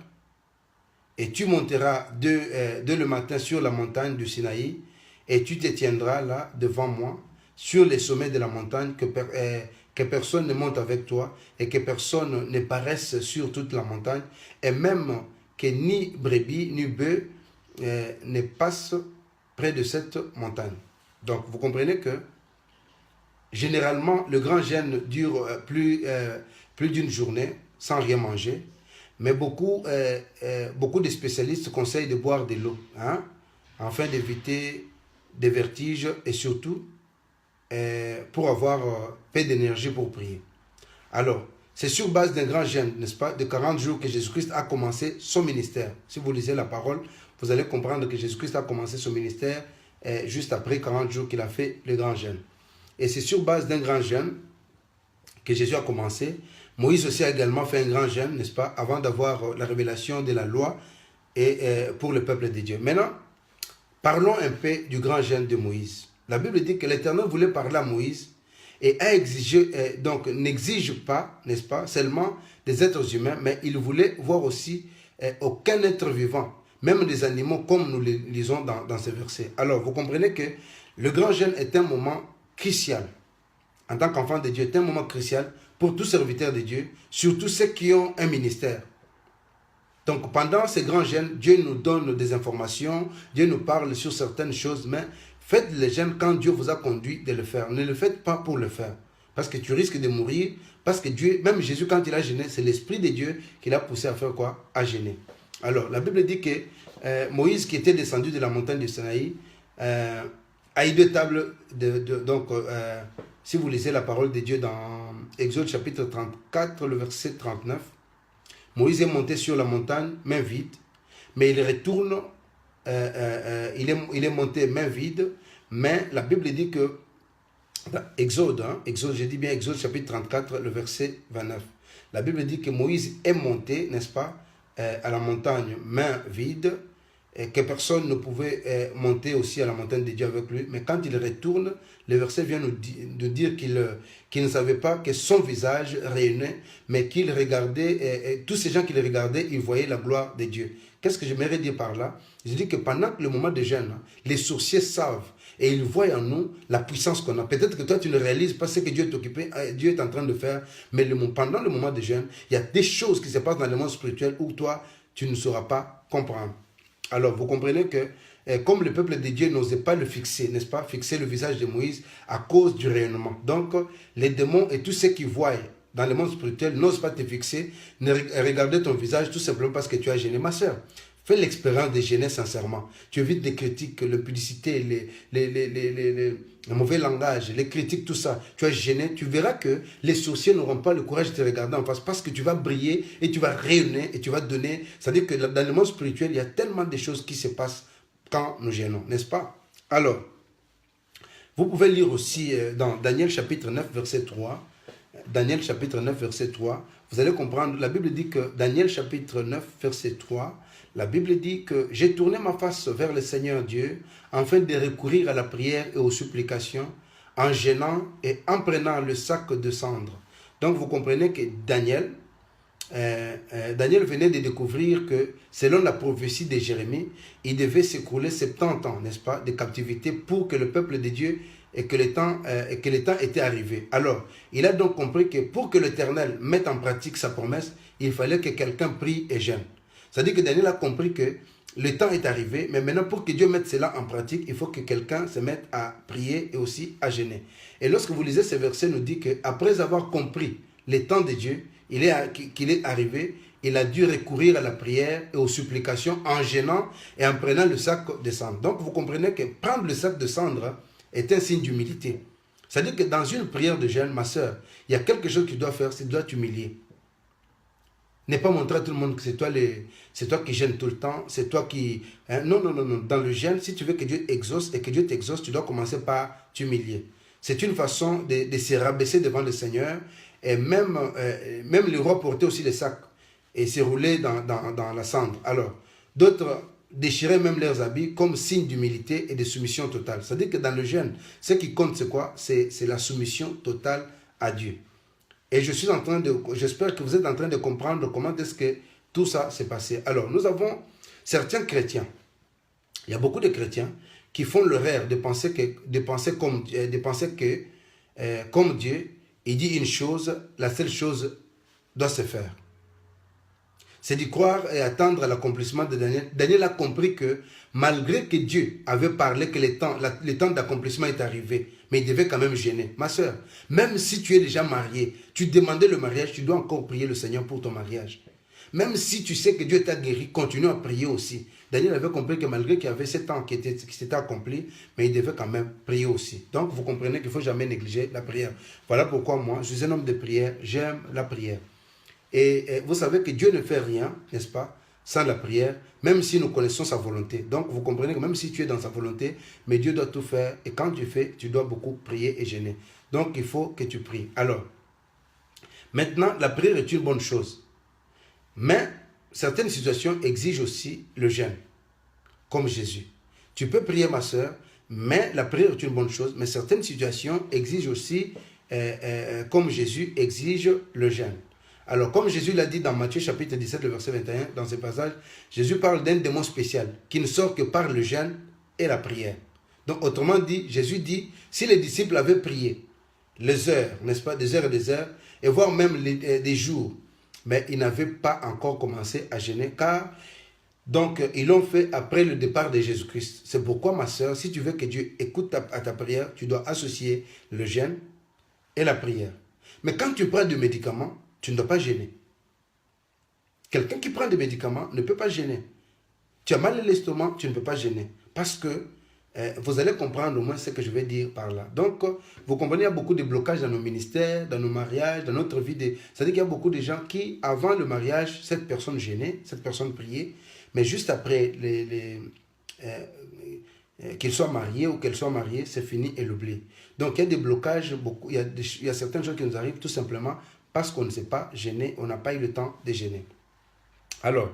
et tu monteras dès le matin sur la montagne du Sinaï, et tu te tiendras là devant moi, sur les sommets de la montagne, que personne ne monte avec toi, et que personne ne paraisse sur toute la montagne, et même que ni brebis, ni bœufs ne passent près de cette montagne. » Donc, vous comprenez que, généralement, le grand jeûne dure plus d'une journée, sans rien manger, mais beaucoup de spécialistes conseillent de boire de l'eau, afin d'éviter des vertiges et surtout pour avoir peu d'énergie pour prier. Alors, c'est sur base d'un grand jeûne, n'est-ce pas, de 40 jours que Jésus-Christ a commencé son ministère. Si vous lisez la parole, vous allez comprendre que Jésus-Christ a commencé son ministère juste après 40 jours qu'il a fait le grand jeûne. Et c'est sur base d'un grand jeûne que Jésus a commencé. Moïse aussi a également fait un grand jeûne, n'est-ce pas, avant d'avoir la révélation de la loi et pour le peuple de Dieu. Maintenant, parlons un peu du grand jeûne de Moïse. La Bible dit que l'Éternel voulait parler à Moïse et a exigé, donc n'exige pas, n'est-ce pas, seulement des êtres humains, mais il voulait voir aussi aucun être vivant, même des animaux, comme nous le lisons dans ce verset. Alors, vous comprenez que le grand jeûne est un moment crucial. En tant qu'enfant de Dieu, est un moment crucial pour tous serviteurs de Dieu, surtout ceux qui ont un ministère. Donc, pendant ces grands jeûnes, Dieu nous donne des informations, Dieu nous parle sur certaines choses, mais faites le jeûne quand Dieu vous a conduit de le faire. Ne le faites pas pour le faire, parce que tu risques de mourir, parce que Dieu, même Jésus, quand il a jeûné, c'est l'Esprit de Dieu qui l'a poussé à faire quoi? À jeûner. Alors, la Bible dit que Moïse, qui était descendu de la montagne du Sinaï, a eu 2 tables, si vous lisez la parole de Dieu dans Exode chapitre 34, le verset 39, Moïse est monté sur la montagne, main vide, mais il retourne, il est monté main vide, mais la Bible dit que, dans Exode, je dis bien Exode chapitre 34, le verset 29, la Bible dit que Moïse est monté, n'est-ce pas, à la montagne main vide, et que personne ne pouvait monter aussi à la montagne de Dieu avec lui. Mais quand il retourne, le verset vient nous dire qu'il ne savait pas que son visage rayonnait, mais qu'il regardait, et tous ces gens qui le regardaient, ils voyaient la gloire de Dieu. Qu'est-ce que j'aimerais dire par là? Je dis que pendant le moment de jeûne, les sorciers savent et ils voient en nous la puissance qu'on a. Peut-être que toi, tu ne réalises pas ce que Dieu est occupé, Dieu est en train de faire, mais pendant le moment de jeûne, il y a des choses qui se passent dans le monde spirituel où toi, tu ne sauras pas comprendre. Alors, vous comprenez que, comme le peuple de Dieu n'osait pas le fixer, n'est-ce pas, fixer le visage de Moïse à cause du rayonnement. Donc, les démons et tous ceux qui voient dans le monde spirituel n'osent pas te fixer, ne regarder ton visage tout simplement parce que tu as gêné. Ma soeur, fais l'expérience de gêner sincèrement. Tu évites des critiques, la publicité, le mauvais langage, les critiques, tout ça. Tu as gêné, tu verras que les sorciers n'auront pas le courage de te regarder en face parce que tu vas briller et tu vas rayonner et tu vas donner. C'est-à-dire que dans le monde spirituel, il y a tellement de choses qui se passent quand nous gênons, n'est-ce pas? Alors, vous pouvez lire aussi dans Daniel chapitre 9, verset 3. Daniel chapitre 9, verset 3. Vous allez comprendre, la Bible dit que Daniel chapitre 9, verset 3, la Bible dit que j'ai tourné ma face vers le Seigneur Dieu afin de recourir à la prière et aux supplications en gênant et en prenant le sac de cendres. Donc vous comprenez que Daniel venait de découvrir que selon la prophétie de Jérémie, il devait s'écouler 70 ans, n'est-ce pas, de captivité pour que le peuple de Dieu et que le temps était arrivé. Alors, il a donc compris que pour que l'Éternel mette en pratique sa promesse, il fallait que quelqu'un prie et jeûne. C'est-à-dire que Daniel a compris que le temps est arrivé, mais maintenant pour que Dieu mette cela en pratique, il faut que quelqu'un se mette à prier et aussi à jeûner. Et lorsque vous lisez ce verset, nous dit qu'après avoir compris les temps de Dieu, qu'il est arrivé, il a dû recourir à la prière et aux supplications en jeûnant et en prenant le sac de cendre. Donc vous comprenez que prendre le sac de cendre est un signe d'humilité. C'est-à-dire que dans une prière de jeûne, ma soeur, il y a quelque chose que tu dois faire, c'est que tu dois t'humilier. Ne pas montrer à tout le monde que c'est toi qui gênes tout le temps, c'est toi qui... Hein, non. Dans le jeûne, si tu veux que Dieu exauce et que Dieu t'exauce, tu dois commencer par t'humilier. C'est une façon de se rabaisser devant le Seigneur et même les rois portaient aussi les sacs et se roulaient dans la cendre. Alors, d'autres déchiraient même leurs habits comme signe d'humilité et de soumission totale. C'est-à-dire que dans le jeûne, ce qui compte, c'est quoi? C'est la soumission totale à Dieu. Et j'espère que vous êtes en train de comprendre comment est-ce que tout ça s'est passé. Alors, nous avons certains chrétiens. Il y a beaucoup de chrétiens qui font l'erreur de penser que comme Dieu, il dit une chose, la seule chose doit se faire. C'est d'y croire et attendre l'accomplissement de Daniel. Daniel a compris que malgré que Dieu avait parlé que le temps d'accomplissement est arrivé, mais il devait quand même jeûner. Ma soeur, même si tu es déjà marié, tu demandais le mariage, tu dois encore prier le Seigneur pour ton mariage. Même si tu sais que Dieu t'a guéri, continue à prier aussi. Daniel avait compris que malgré qu'il y avait ce temps qui s'était accompli, mais il devait quand même prier aussi. Donc vous comprenez qu'il ne faut jamais négliger la prière. Voilà pourquoi moi, je suis un homme de prière, j'aime la prière. Et vous savez que Dieu ne fait rien, n'est-ce pas, sans la prière, même si nous connaissons sa volonté. Donc vous comprenez que même si tu es dans sa volonté, mais Dieu doit tout faire. Et quand tu fais, tu dois beaucoup prier et jeûner. Donc il faut que tu pries. Alors, maintenant, la prière est une bonne chose. Mais certaines situations exigent aussi le jeûne, comme Jésus. Tu peux prier, ma soeur, mais la prière est une bonne chose. Mais certaines situations exigent aussi, comme Jésus, exige le jeûne. Alors, comme Jésus l'a dit dans Matthieu chapitre 17, le verset 21, dans ce passage, Jésus parle d'un démon spécial qui ne sort que par le jeûne et la prière. Donc, autrement dit, Jésus dit, si les disciples avaient prié les heures, n'est-ce pas, des heures et des heures, et voire même des jours, mais ils n'avaient pas encore commencé à jeûner, car donc ils l'ont fait après le départ de Jésus-Christ. C'est pourquoi, ma soeur, si tu veux que Dieu écoute à ta prière, tu dois associer le jeûne et la prière. Mais quand tu prends des médicaments, tu ne dois pas jeûner. Quelqu'un qui prend des médicaments ne peut pas jeûner. Tu as mal à l'estomac, tu ne peux pas jeûner. Parce que vous allez comprendre au moins ce que je vais dire par là. Donc, vous comprenez, il y a beaucoup de blocages dans nos ministères, dans nos mariages, dans notre vie. C'est-à-dire qu'il y a beaucoup de gens qui, avant le mariage, cette personne jeûnait, cette personne priait, mais juste après qu'ils soient mariés ou qu'elle soit mariée, c'est fini et l'oubli. Donc, il y a des blocages, il y a certaines choses qui nous arrivent tout simplement parce qu'on ne sait pas jeûner, on n'a pas eu le temps de jeûner. Alors,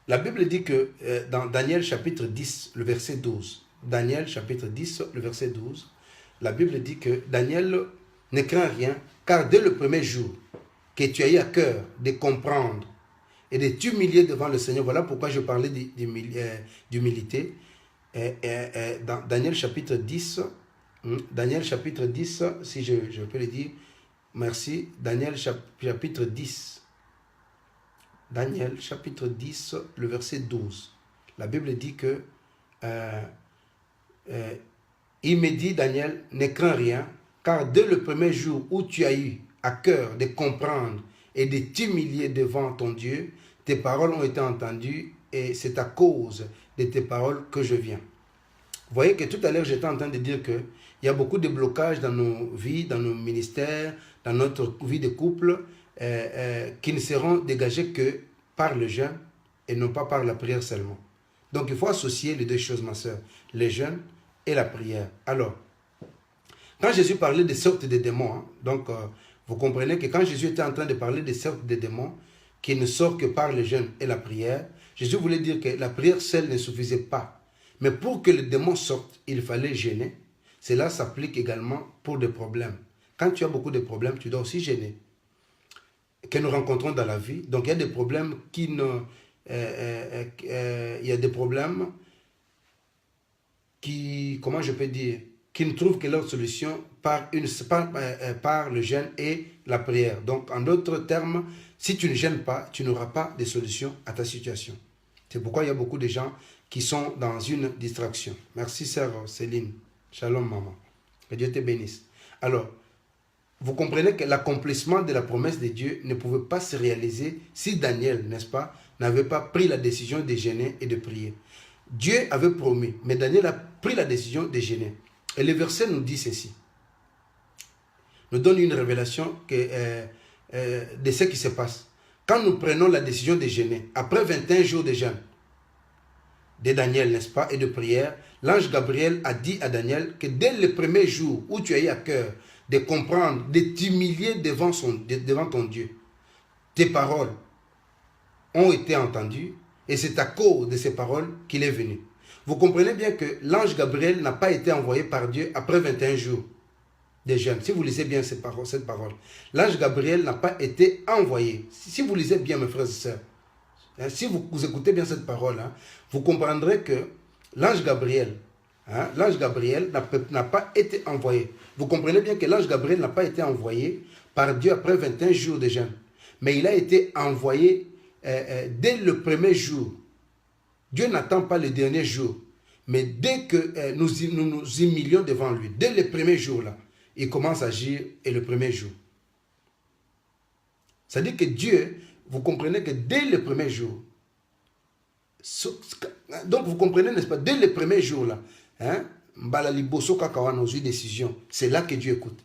la Bible dit que dans Daniel chapitre 10, le verset 12, Daniel chapitre 10, le verset 12, la Bible dit que Daniel ne craint rien, car dès le premier jour que tu as eu à cœur de comprendre et de t'humilier devant le Seigneur, voilà pourquoi je parlais d'humilité, dans Daniel chapitre 10, si je peux le dire, merci, Daniel chapitre 10. Daniel chapitre 10, le verset 12. La Bible dit que il me dit, Daniel, ne crains rien, car dès le premier jour où tu as eu à cœur de comprendre et de t'humilier devant ton Dieu, tes paroles ont été entendues et c'est à cause de tes paroles que je viens. Vous voyez que tout à l'heure, j'étais en train de dire qu'il y a beaucoup de blocages dans nos vies, dans nos ministères, dans notre vie de couple, qui ne seront dégagés que par le jeûne et non pas par la prière seulement. Donc, il faut associer les deux choses, ma soeur, le jeûne et la prière. Alors, quand Jésus parlait des sortes de démons, donc vous comprenez que quand Jésus était en train de parler des sortes de démons qui ne sortent que par le jeûne et la prière, Jésus voulait dire que la prière seule ne suffisait pas. Mais pour que le démon sorte, il fallait jeûner. Cela s'applique également pour des problèmes. Quand tu as beaucoup de problèmes, tu dois aussi jeûner. Que nous rencontrons dans la vie. Donc il y a des problèmes il y a des problèmes qui, comment je peux dire, qui ne trouvent que leur solution par le jeûne et la prière. Donc en d'autres termes, si tu ne jeûnes pas, tu n'auras pas de solution à ta situation. C'est pourquoi il y a beaucoup de gens qui sont dans une distraction. Merci, sœur Céline. Shalom, maman. Que Dieu te bénisse. Alors, vous comprenez que l'accomplissement de la promesse de Dieu ne pouvait pas se réaliser si Daniel, n'est-ce pas, n'avait pas pris la décision de jeûner et de prier. Dieu avait promis, mais Daniel a pris la décision de jeûner. Et le verset nous dit ceci. Nous donne une révélation de ce qui se passe. Quand nous prenons la décision de jeûner, après 21 jours de jeûne, de Daniel, n'est-ce pas, et de prière, l'ange Gabriel a dit à Daniel que dès le premier jour où tu as eu à cœur de comprendre, de t'humilier devant ton Dieu, tes paroles ont été entendues et c'est à cause de ces paroles qu'il est venu. Vous comprenez bien que l'ange Gabriel n'a pas été envoyé par Dieu après 21 jours de jeûne. Si vous lisez bien cette parole, l'ange Gabriel n'a pas été envoyé. Si vous lisez bien, mes frères et sœurs, si vous écoutez bien cette parole, vous comprendrez que l'ange Gabriel n'a pas été envoyé. Vous comprenez bien que l'ange Gabriel n'a pas été envoyé par Dieu après 21 jours de jeûne. Mais il a été envoyé dès le premier jour. Dieu n'attend pas le dernier jour. Mais dès que nous nous humilions devant lui, dès le premier jour, là, il commence à agir et le premier jour. C'est-à-dire que Dieu, vous comprenez que dès le premier jour, donc vous comprenez, n'est-ce pas, dès le premier jour, là, décision, c'est là que Dieu écoute.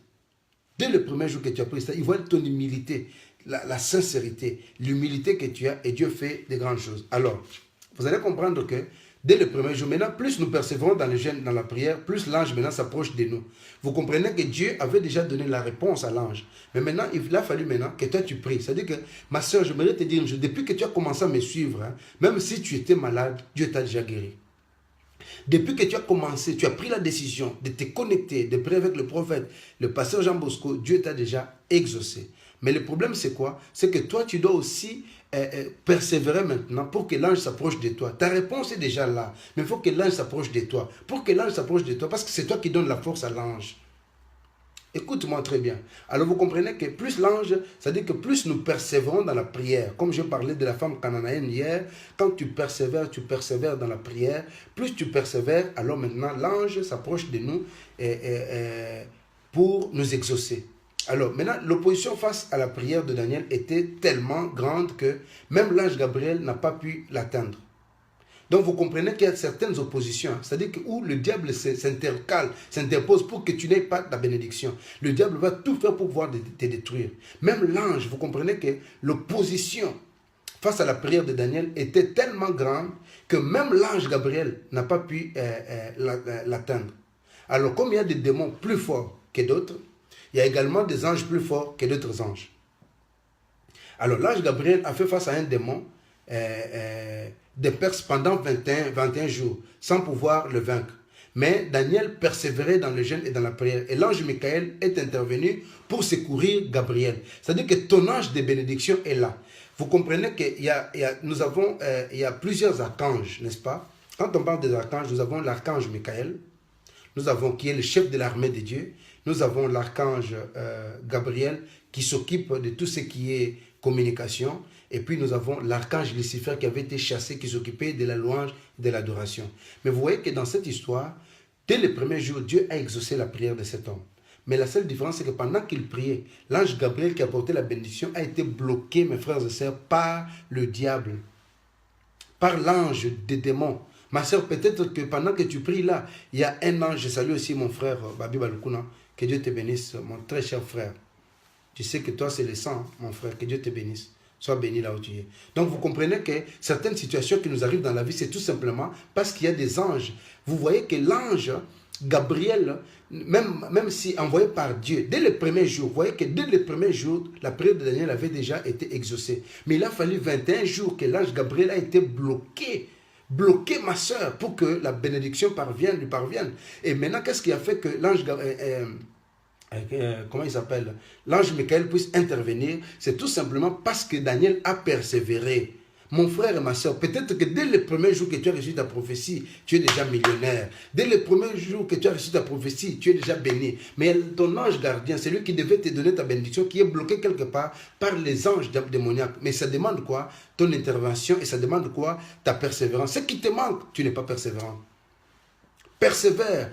Dès le premier jour que tu as pris ça, il voit ton humilité, la sincérité, l'humilité que tu as et Dieu fait de grandes choses. Alors, vous allez comprendre que dès le premier jour, maintenant, plus nous persévérons dans le jeûne, dans la prière, plus l'ange maintenant s'approche de nous. Vous comprenez que Dieu avait déjà donné la réponse à l'ange. Mais maintenant, il a fallu maintenant que toi tu pries. C'est-à-dire que, ma soeur, je voudrais te dire, depuis que tu as commencé à me suivre, même si tu étais malade, Dieu t'a déjà guéri. Depuis que tu as commencé, tu as pris la décision de te connecter, de prier avec le prophète, le pasteur Jean Bosco, Dieu t'a déjà exaucé. Mais le problème, c'est quoi? C'est que toi, tu dois aussi persévérer maintenant pour que l'ange s'approche de toi. Ta réponse est déjà là, mais il faut que l'ange s'approche de toi. Pour que l'ange s'approche de toi, parce que c'est toi qui donnes la force à l'ange. Écoute-moi très bien. Alors vous comprenez que plus l'ange, c'est-à-dire que plus nous persévérons dans la prière. Comme je parlais de la femme cananéenne hier, quand tu persévères dans la prière. Plus tu persévères, alors maintenant l'ange s'approche de nous pour nous exaucer. Alors maintenant, l'opposition face à la prière de Daniel était tellement grande que même l'ange Gabriel n'a pas pu l'atteindre. Donc vous comprenez qu'il y a certaines oppositions, c'est-à-dire que où le diable s'interpose pour que tu n'aies pas ta bénédiction. Le diable va tout faire pour pouvoir te détruire. Même l'ange, vous comprenez que l'opposition face à la prière de Daniel était tellement grande que même l'ange Gabriel n'a pas pu l'atteindre. Alors comme il y a des démons plus forts que d'autres, il y a également des anges plus forts que d'autres anges. Alors l'ange Gabriel a fait face à un démon de Perse pendant 21 jours, sans pouvoir le vaincre. Mais Daniel persévérait dans le jeûne et dans la prière. Et l'ange Michael est intervenu pour secourir Gabriel. C'est-à-dire que ton ange de bénédiction est là. Vous comprenez qu'il y a plusieurs archanges, n'est-ce pas? Quand on parle des archanges, nous avons l'archange Michael, qui est le chef de l'armée de Dieu. Nous avons l'archange Gabriel qui s'occupe de tout ce qui est communication. Et puis nous avons l'archange Lucifer qui avait été chassé, qui s'occupait de la louange et de l'adoration. Mais vous voyez que dans cette histoire, dès le premier jour, Dieu a exaucé la prière de cet homme. Mais la seule différence, c'est que pendant qu'il priait, l'ange Gabriel qui apportait la bénédiction a été bloqué, mes frères et sœurs, par le diable, par l'ange des démons. Ma sœur, peut-être que pendant que tu pries là, il y a un ange. Je salue aussi mon frère Babi Balukuna. Que Dieu te bénisse, mon très cher frère. Tu sais que toi, c'est le sang, mon frère. Que Dieu te bénisse. Sois béni là où tu es. Donc, vous comprenez que certaines situations qui nous arrivent dans la vie, c'est tout simplement parce qu'il y a des anges. Vous voyez que l'ange Gabriel, même si envoyé par Dieu, dès le premier jour, vous voyez que dès le premier jour, la prière de Daniel avait déjà été exaucée. Mais il a fallu 21 jours que l'ange Gabriel a été bloqué, ma soeur, pour que la bénédiction lui parvienne. Et maintenant, qu'est-ce qui a fait que l'ange l'ange Michael puisse intervenir? C'est tout simplement parce que Daniel a persévéré. mon frère et ma soeur, peut-être que dès le premier jour que tu as reçu ta prophétie, tu es déjà millionnaire. Dès le premier jour que tu as reçu ta prophétie, tu es déjà béni. Mais ton ange gardien, c'est lui qui devait te donner ta bénédiction, qui est bloqué quelque part par les anges démoniaques. Mais ça demande quoi? Ton intervention, et ça demande quoi? Ta persévérance. Ce qui te manque, tu n'es pas persévérant. Persévère.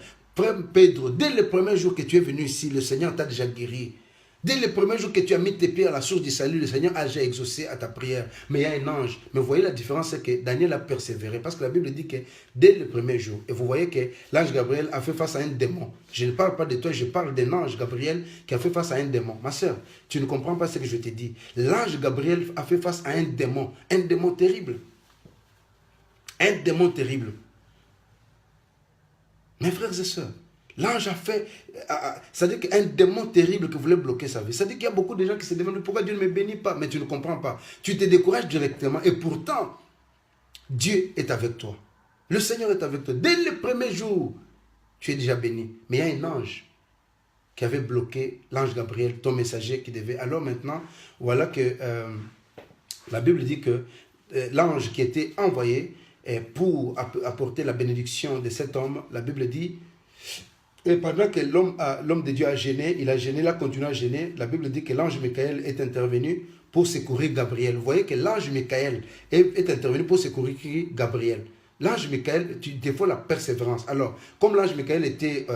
Pedro, dès le premier jour que tu es venu ici, le Seigneur t'a déjà guéri. Dès le premier jour que tu as mis tes pieds à la source du salut, le Seigneur a déjà exaucé à ta prière. Mais il y a un ange. Mais vous voyez la différence, c'est que Daniel a persévéré. Parce que la Bible dit que dès le premier jour, et vous voyez que l'ange Gabriel a fait face à un démon. Je ne parle pas de toi, je parle d'un ange Gabriel qui a fait face à un démon. Ma soeur, tu ne comprends pas ce que je te dis. L'ange Gabriel a fait face à un démon terrible. Un démon terrible. Mes frères et sœurs, l'ange a fait, c'est-à-dire qu'un démon terrible qui voulait bloquer sa vie. C'est-à-dire qu'il y a beaucoup de gens qui se demandent pourquoi Dieu ne me bénit pas, mais tu ne comprends pas. Tu te décourages directement et pourtant, Dieu est avec toi. Le Seigneur est avec toi. Dès le premier jour, tu es déjà béni. Mais il y a un ange qui avait bloqué l'ange Gabriel, ton messager qui devait. Alors maintenant, voilà que la Bible dit que l'ange qui était envoyé pour apporter la bénédiction de cet homme, la Bible dit, et pendant que l'homme de Dieu a gêné, il a continué à gêner, la Bible dit que l'ange Michael est intervenu pour secourir Gabriel. Vous voyez que l'ange Michael est intervenu pour secourir Gabriel. L'ange Michael, il faut la persévérance. Alors, comme l'ange Michael était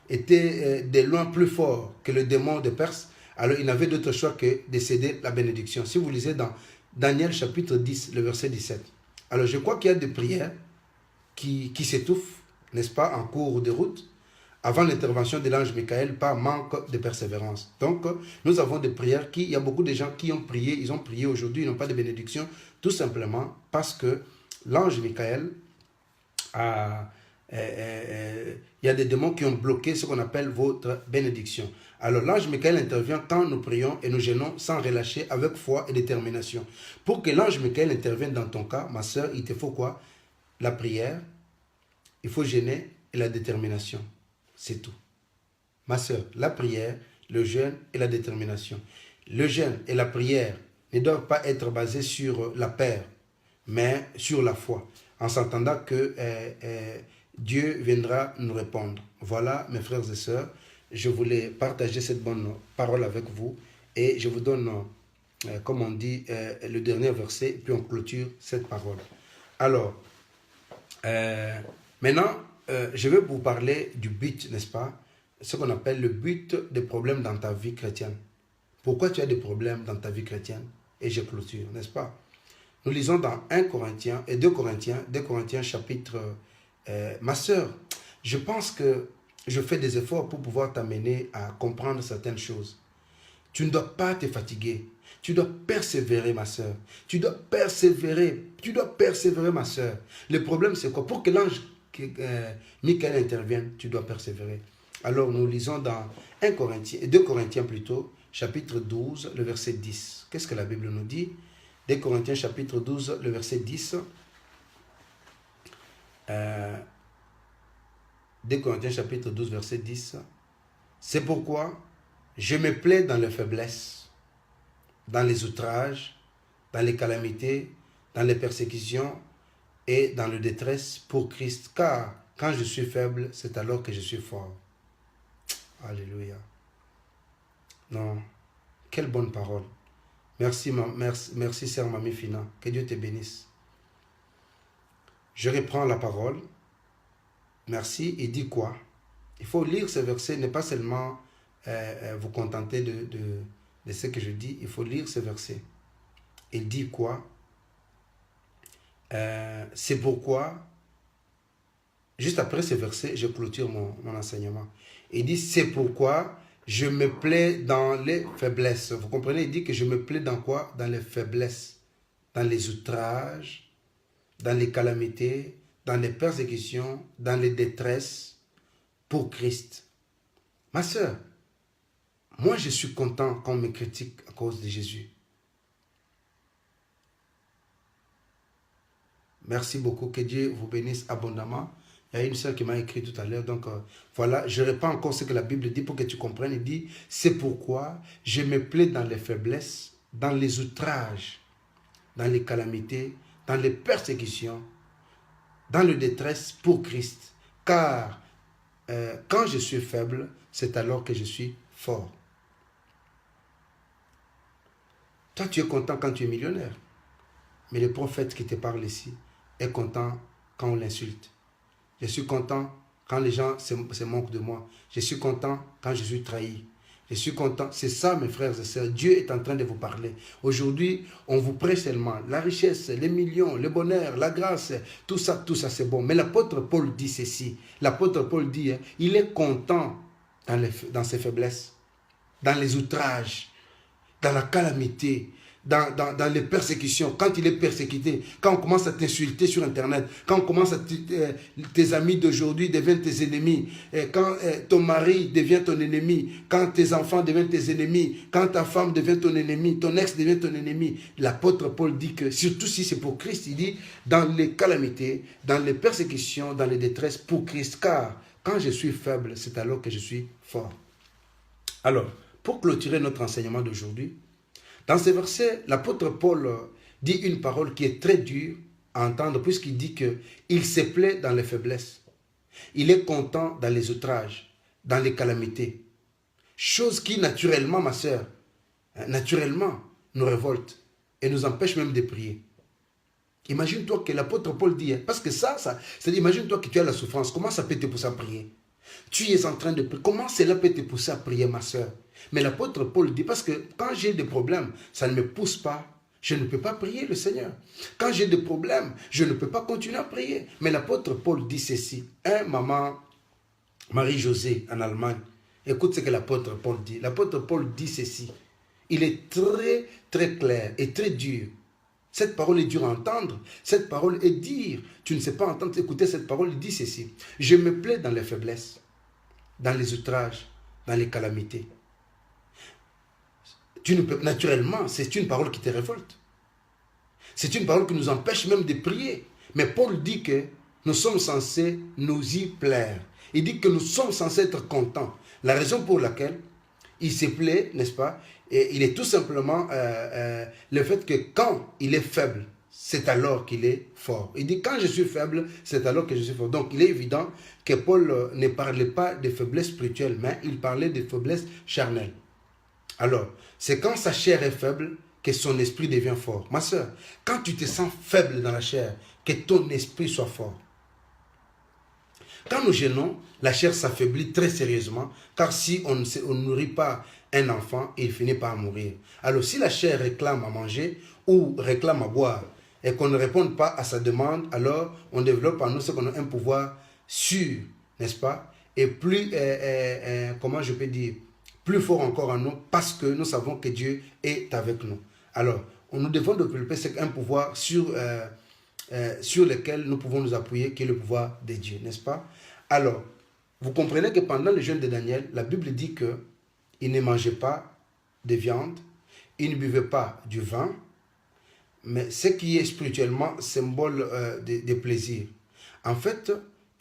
de loin plus fort que le démon de Perse, alors il n'avait d'autre choix que de céder la bénédiction. Si vous lisez dans Daniel chapitre 10, le verset 17. Alors, je crois qu'il y a des prières qui s'étouffent, n'est-ce pas, en cours de route, avant l'intervention de l'ange Michael, par manque de persévérance. Donc, nous avons des prières il y a beaucoup de gens qui ont prié, ils ont prié aujourd'hui, ils n'ont pas de bénédiction, tout simplement parce que l'ange Michael il y a des démons qui ont bloqué ce qu'on appelle votre bénédiction. Alors l'ange Michael intervient quand nous prions et nous gênons sans relâcher, avec foi et détermination. Pour que l'ange Michael intervienne dans ton cas, ma soeur, il te faut quoi? La prière, il faut gêner et la détermination. C'est tout. Ma soeur, la prière, le jeûne et la détermination. Le jeûne et la prière ne doivent pas être basés sur la peur, mais sur la foi, en s'entendant que Dieu viendra nous répondre. Voilà, mes frères et sœurs, je voulais partager cette bonne parole avec vous et je vous donne, comme on dit, le dernier verset, puis on clôture cette parole. Alors, maintenant, je vais vous parler du but, n'est-ce pas? Ce qu'on appelle le but des problèmes dans ta vie chrétienne. Pourquoi tu as des problèmes dans ta vie chrétienne? Et je clôture, n'est-ce pas? Nous lisons dans 1 Corinthiens et 2 Corinthiens chapitre... ma soeur, je pense que je fais des efforts pour pouvoir t'amener à comprendre certaines choses. Tu ne dois pas te fatiguer. Tu dois persévérer, ma soeur. Tu dois persévérer. Tu dois persévérer, ma soeur. Le problème, c'est quoi? Pour que l'ange Michael intervienne, tu dois persévérer. Alors, nous lisons dans 2 Corinthiens plutôt, chapitre 12, le verset 10. Qu'est-ce que la Bible nous dit? 2 Corinthiens chapitre 12, le verset 10. 2 Corinthiens chapitre 12, verset 10. C'est pourquoi je me plais dans les faiblesses, dans les outrages, dans les calamités, dans les persécutions et dans le détresse pour Christ. Car quand je suis faible, c'est alors que je suis fort. Alléluia. Non, quelle bonne parole. Merci, merci sœur Mamie Fina. Que Dieu te bénisse. Je reprends la parole. Merci. Il dit quoi? Il faut lire ce verset, ne pas seulement vous contenter de ce que je dis. Il faut lire ce verset. Il dit quoi? C'est pourquoi, juste après ce verset, je clôture mon enseignement. Il dit, c'est pourquoi je me plais dans les faiblesses. Vous comprenez? Il dit que je me plais dans quoi? Dans les faiblesses, dans les outrages, dans les calamités, dans les persécutions, dans les détresses, pour Christ. Ma soeur, moi je suis content qu'on me critique à cause de Jésus. Merci beaucoup, que Dieu vous bénisse abondamment. Il y a une sœur qui m'a écrit tout à l'heure, donc voilà, je reprends encore ce que la Bible dit pour que tu comprennes. Il dit, c'est pourquoi je me plais dans les faiblesses, dans les outrages, dans les calamités, dans les persécutions, dans le détresse pour Christ. Car quand je suis faible, c'est alors que je suis fort. Toi, tu es content quand tu es millionnaire. Mais le prophète qui te parle ici est content quand on l'insulte. Je suis content quand les gens se moquent de moi. Je suis content quand je suis trahi. Je suis content. C'est ça, mes frères et sœurs. Dieu est en train de vous parler. Aujourd'hui, on vous prêche seulement la richesse, les millions, le bonheur, la grâce. Tout ça c'est bon. Mais l'apôtre Paul dit ceci. L'apôtre Paul dit, il est content dans ses faiblesses, dans les outrages, dans la calamité, dans les persécutions, quand il est persécuté, quand on commence à t'insulter sur Internet, quand on commence à tes amis d'aujourd'hui deviennent tes ennemis, quand ton mari devient ton ennemi, quand tes enfants deviennent tes ennemis, quand ta femme devient ton ennemi, ton ex devient ton ennemi, l'apôtre Paul dit que, surtout si c'est pour Christ, il dit, dans les calamités, dans les persécutions, dans les détresses, pour Christ, car quand je suis faible, c'est alors que je suis fort. Alors, pour clôturer notre enseignement d'aujourd'hui, dans ces versets, l'apôtre Paul dit une parole qui est très dure à entendre puisqu'il dit qu'il se plaît dans les faiblesses. Il est content dans les outrages, dans les calamités. Chose qui naturellement, ma sœur, naturellement nous révolte et nous empêche même de prier. Imagine-toi que l'apôtre Paul dit, parce que c'est imagine-toi que tu as la souffrance, comment ça peut te pousser à prier? Tu es en train de prier, comment cela peut te pousser à prier, ma sœur? Mais l'apôtre Paul dit, parce que quand j'ai des problèmes, ça ne me pousse pas, je ne peux pas prier le Seigneur. Quand j'ai des problèmes, je ne peux pas continuer à prier. Mais l'apôtre Paul dit ceci, maman Marie-Josée en Allemagne, écoute ce que l'apôtre Paul dit. L'apôtre Paul dit ceci, il est très très clair et très dur. Cette parole est dure à entendre, cette parole est dure. Tu ne sais pas entendre, écouter cette parole, il dit ceci. Je me plais dans les faiblesses, dans les outrages, dans les calamités. Naturellement, c'est une parole qui te révolte. C'est une parole qui nous empêche même de prier. Mais Paul dit que nous sommes censés nous y plaire. Il dit que nous sommes censés être contents. La raison pour laquelle il se plaît, n'est-ce pas? Et il est tout simplement le fait que quand il est faible, c'est alors qu'il est fort. Il dit quand je suis faible, c'est alors que je suis fort. Donc il est évident que Paul ne parlait pas de faiblesse spirituelle, mais il parlait de faiblesse charnelle. Alors, c'est quand sa chair est faible que son esprit devient fort. Ma soeur, quand tu te sens faible dans la chair, que ton esprit soit fort. Quand nous gênons, la chair s'affaiblit très sérieusement, car si on ne nourrit pas un enfant, il finit par mourir. Alors si la chair réclame à manger ou réclame à boire, et qu'on ne réponde pas à sa demande, alors on développe en nous ce qu'on a un pouvoir sûr, n'est-ce pas? Et plus, comment je peux dire, plus fort encore en nous, parce que nous savons que Dieu est avec nous. Alors, nous devons développer un pouvoir sur lequel nous pouvons nous appuyer, qui est le pouvoir de Dieu, n'est-ce pas? Alors, vous comprenez que pendant le jeûne de Daniel, la Bible dit qu'il ne mangeait pas de viande, il ne buvait pas du vin, mais ce qui est spirituellement symbole de plaisir, en fait,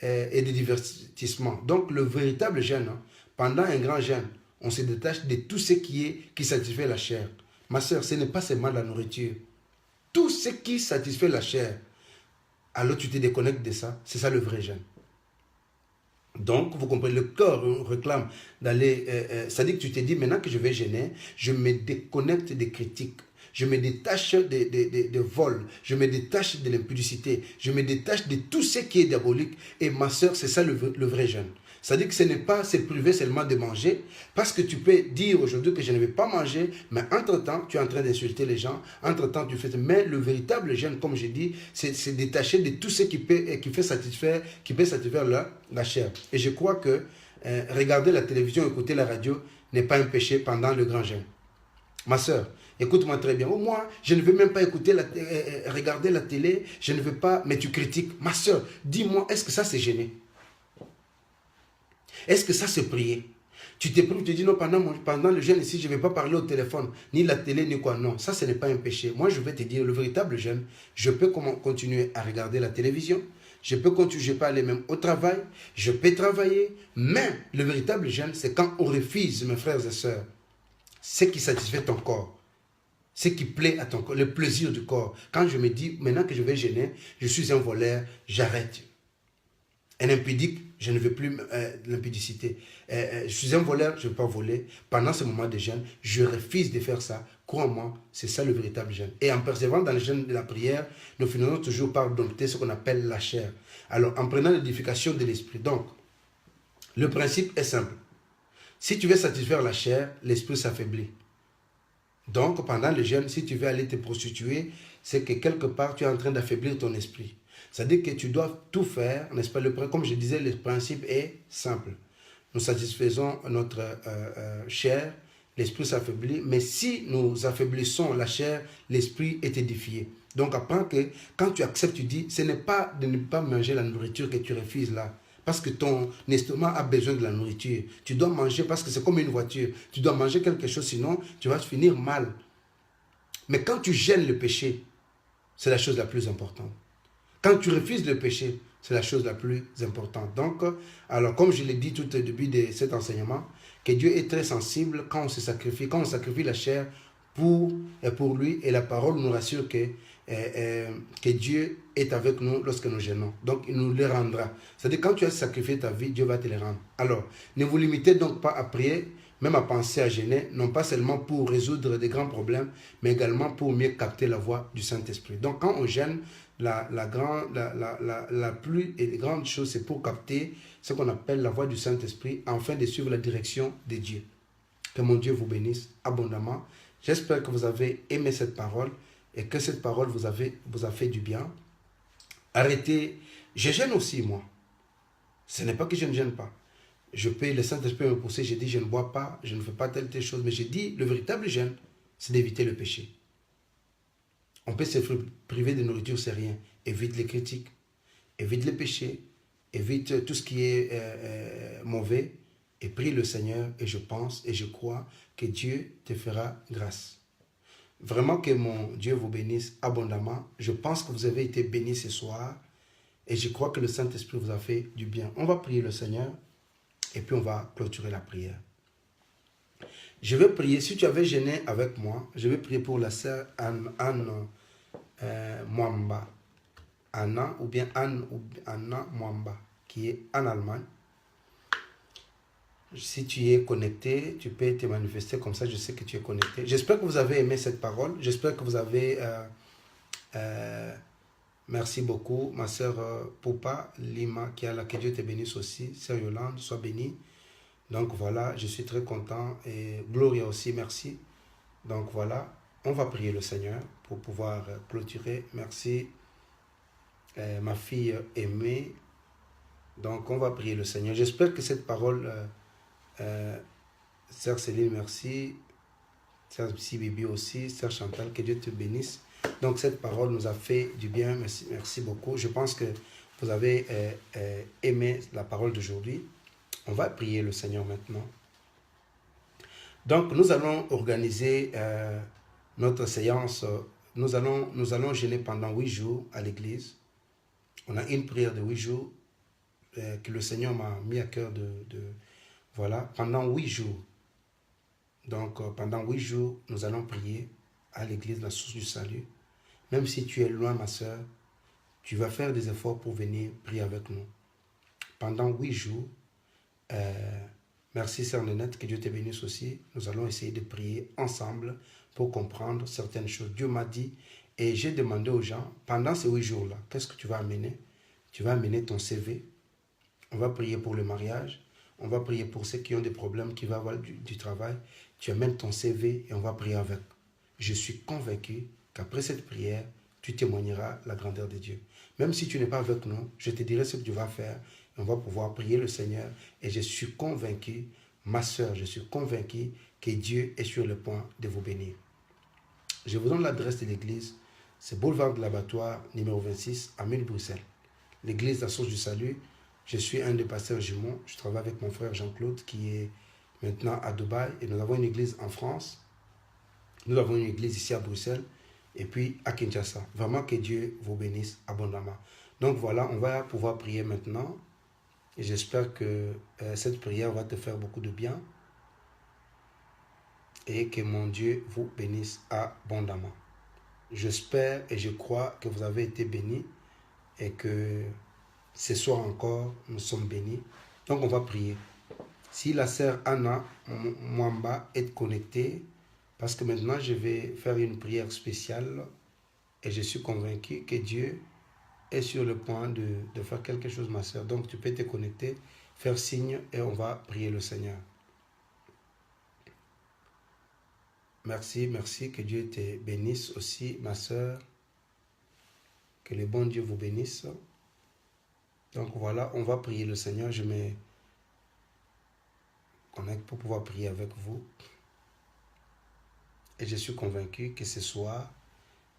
et de divertissement. Donc, le véritable jeûne, pendant un grand jeûne, on se détache de tout ce qui satisfait la chair. Ma soeur, ce n'est pas seulement la nourriture. Tout ce qui satisfait la chair, alors tu te déconnectes de ça. C'est ça le vrai jeûne. Donc, vous comprenez, le corps réclame d'aller... c'est-à-dire que tu te dis, maintenant que je vais jeûner, je me déconnecte des critiques. Je me détache de vol. Je me détache de l'impudicité. Je me détache de tout ce qui est diabolique. Et ma soeur, c'est ça le vrai jeûne. C'est-à-dire que ce n'est pas se priver seulement de manger, parce que tu peux dire aujourd'hui que je ne vais pas manger, mais entre-temps, tu es en train d'insulter les gens, entre-temps, tu fais... Mais le véritable jeûne, comme je dis, c'est détacher de tout ce qui peut satisfaire la chair. Et je crois que regarder la télévision, écouter la radio n'est pas un péché pendant le grand jeûne. Ma soeur, écoute-moi très bien. Moi, je ne veux même pas regarder la télé, je ne veux pas, mais tu critiques. Ma soeur, dis-moi, est-ce que ça c'est gêner? Est-ce que ça c'est prier? Tu t'es pris, tu te dis non, pendant le jeûne ici, je ne vais pas parler au téléphone, ni la télé, ni quoi. Non, ça ce n'est pas un péché. Moi, je vais te dire, le véritable jeûne, je peux continuer à regarder la télévision, je peux aller même au travail, je peux travailler, mais le véritable jeûne, c'est quand on refuse, mes frères et sœurs, ce qui satisfait ton corps. Ce qui plaît à ton corps, le plaisir du corps. Quand je me dis, maintenant que je vais jeûner, je suis un voleur, j'arrête. Un impudique, je ne veux plus l'impudicité. Je suis un voleur, je ne veux pas voler. Pendant ce moment de jeûne, je refuse de faire ça. Crois-moi, c'est ça le véritable jeûne. Et en persévérant dans le jeûne de la prière, nous finissons toujours par dompter ce qu'on appelle la chair. Alors, en prenant l'édification de l'esprit. Donc, le principe est simple. Si tu veux satisfaire la chair, l'esprit s'affaiblit. Donc, pendant le jeûne, si tu veux aller te prostituer, c'est que quelque part, tu es en train d'affaiblir ton esprit. C'est-à-dire que tu dois tout faire, n'est-ce pas? Comme je disais, le principe est simple. Nous satisfaisons notre chair, l'esprit s'affaiblit, mais si nous affaiblissons la chair, l'esprit est édifié. Donc, apprends que quand tu acceptes, tu dis, ce n'est pas de ne pas manger la nourriture que tu refuses là. Parce que ton estomac a besoin de la nourriture. Tu dois manger parce que c'est comme une voiture. Tu dois manger quelque chose, sinon tu vas finir mal. Mais quand tu gênes le péché, c'est la chose la plus importante. Quand tu refuses le péché, c'est la chose la plus importante. Donc, alors comme je l'ai dit tout au début de cet enseignement, que Dieu est très sensible quand on se sacrifie, quand on sacrifie la chair pour lui, et la parole nous rassure que Dieu est avec nous lorsque nous jeûnons. Donc, il nous les rendra. C'est-à-dire, quand tu as sacrifié ta vie, Dieu va te les rendre. Alors, ne vous limitez donc pas à prier, même à penser à jeûner, non pas seulement pour résoudre des grands problèmes, mais également pour mieux capter la voix du Saint-Esprit. Donc, quand on jeûne, la plus grande chose, c'est pour capter ce qu'on appelle la voix du Saint-Esprit, afin de suivre la direction de Dieu. Que mon Dieu vous bénisse abondamment. J'espère que vous avez aimé cette parole et que cette parole vous a fait du bien. Arrêtez. Je gêne aussi, moi. Ce n'est pas que je ne gêne pas. Le Saint-Esprit me pousser, j'ai dit, je ne bois pas, je ne fais pas telle chose. Mais j'ai dit, le véritable jeûne, c'est d'éviter le péché. On peut se priver de nourriture, c'est rien. Évite les critiques, évite les péchés, évite tout ce qui est mauvais et prie le Seigneur. Et je pense et je crois que Dieu te fera grâce. Vraiment que mon Dieu vous bénisse abondamment. Je pense que vous avez été bénis ce soir et je crois que le Saint-Esprit vous a fait du bien. On va prier le Seigneur et puis on va clôturer la prière. Je vais prier, si tu avais jeûné avec moi, je vais prier pour la sœur Anne Mwamba. Anna ou bien Anna Mwamba, qui est en Allemagne. Si tu es connecté, tu peux te manifester comme ça, je sais que tu es connecté. J'espère que vous avez aimé cette parole. J'espère que vous avez... merci beaucoup, ma sœur Poupa Lima, que Dieu te bénisse aussi. Sœur Yolande, sois bénie. Donc voilà, je suis très content. Et Gloria aussi, merci. Donc voilà, on va prier le Seigneur pour pouvoir clôturer. Merci, ma fille aimée. Donc on va prier le Seigneur. J'espère que cette parole... Sœur Céline, merci. Sœur Bibi aussi. Sœur Chantal, que Dieu te bénisse. Donc cette parole nous a fait du bien. Merci beaucoup. Je pense que vous avez aimé la parole d'aujourd'hui. On va prier le Seigneur maintenant. Donc nous allons organiser notre séance. Nous allons jeûner pendant 8 jours à l'église. On a une prière de 8 jours que le Seigneur m'a mis à cœur voilà, pendant 8 jours. Donc, pendant 8 jours, nous allons prier à l'église, la source du salut. Même si tu es loin, ma soeur, tu vas faire des efforts pour venir prier avec nous. Pendant 8 jours, merci Sœur Nénette, que Dieu te bénisse aussi. Nous allons essayer de prier ensemble pour comprendre certaines choses. Dieu m'a dit, et j'ai demandé aux gens, pendant ces 8 jours-là, qu'est-ce que tu vas amener? Tu vas amener ton CV. On va prier pour le mariage. On va prier pour ceux qui ont des problèmes, qui vont avoir du travail. Tu amènes ton CV et on va prier avec. Je suis convaincu qu'après cette prière, tu témoigneras la grandeur de Dieu. Même si tu n'es pas avec nous, je te dirai ce que tu vas faire. On va pouvoir prier le Seigneur. Et je suis convaincu, ma soeur, je suis convaincu que Dieu est sur le point de vous bénir. Je vous donne l'adresse de l'église. C'est boulevard de l'Abattoir, numéro 26, à Mille, Bruxelles. L'église La Source du Salut. Je suis un des pasteurs jumeaux. Je travaille avec mon frère Jean-Claude qui est maintenant à Dubaï. Et nous avons une église en France. Nous avons une église ici à Bruxelles. Et puis à Kinshasa. Vraiment que Dieu vous bénisse abondamment. Donc voilà, on va pouvoir prier maintenant. Et j'espère que cette prière va te faire beaucoup de bien. et que mon Dieu vous bénisse abondamment. J'espère et je crois que vous avez été bénis et que ce soir encore, nous sommes bénis. Donc, on va prier. Si la sœur Anna Mwamba est connectée, parce que maintenant, je vais faire une prière spéciale et je suis convaincu que Dieu est sur le point de faire quelque chose, ma sœur. Donc, tu peux te connecter, faire signe et on va prier le Seigneur. Merci, merci. Que Dieu te bénisse aussi, ma sœur. Que le bon Dieu vous bénisse. Donc voilà, on va prier le Seigneur. Je me connecte pour pouvoir prier avec vous. Et je suis convaincu que ce soir,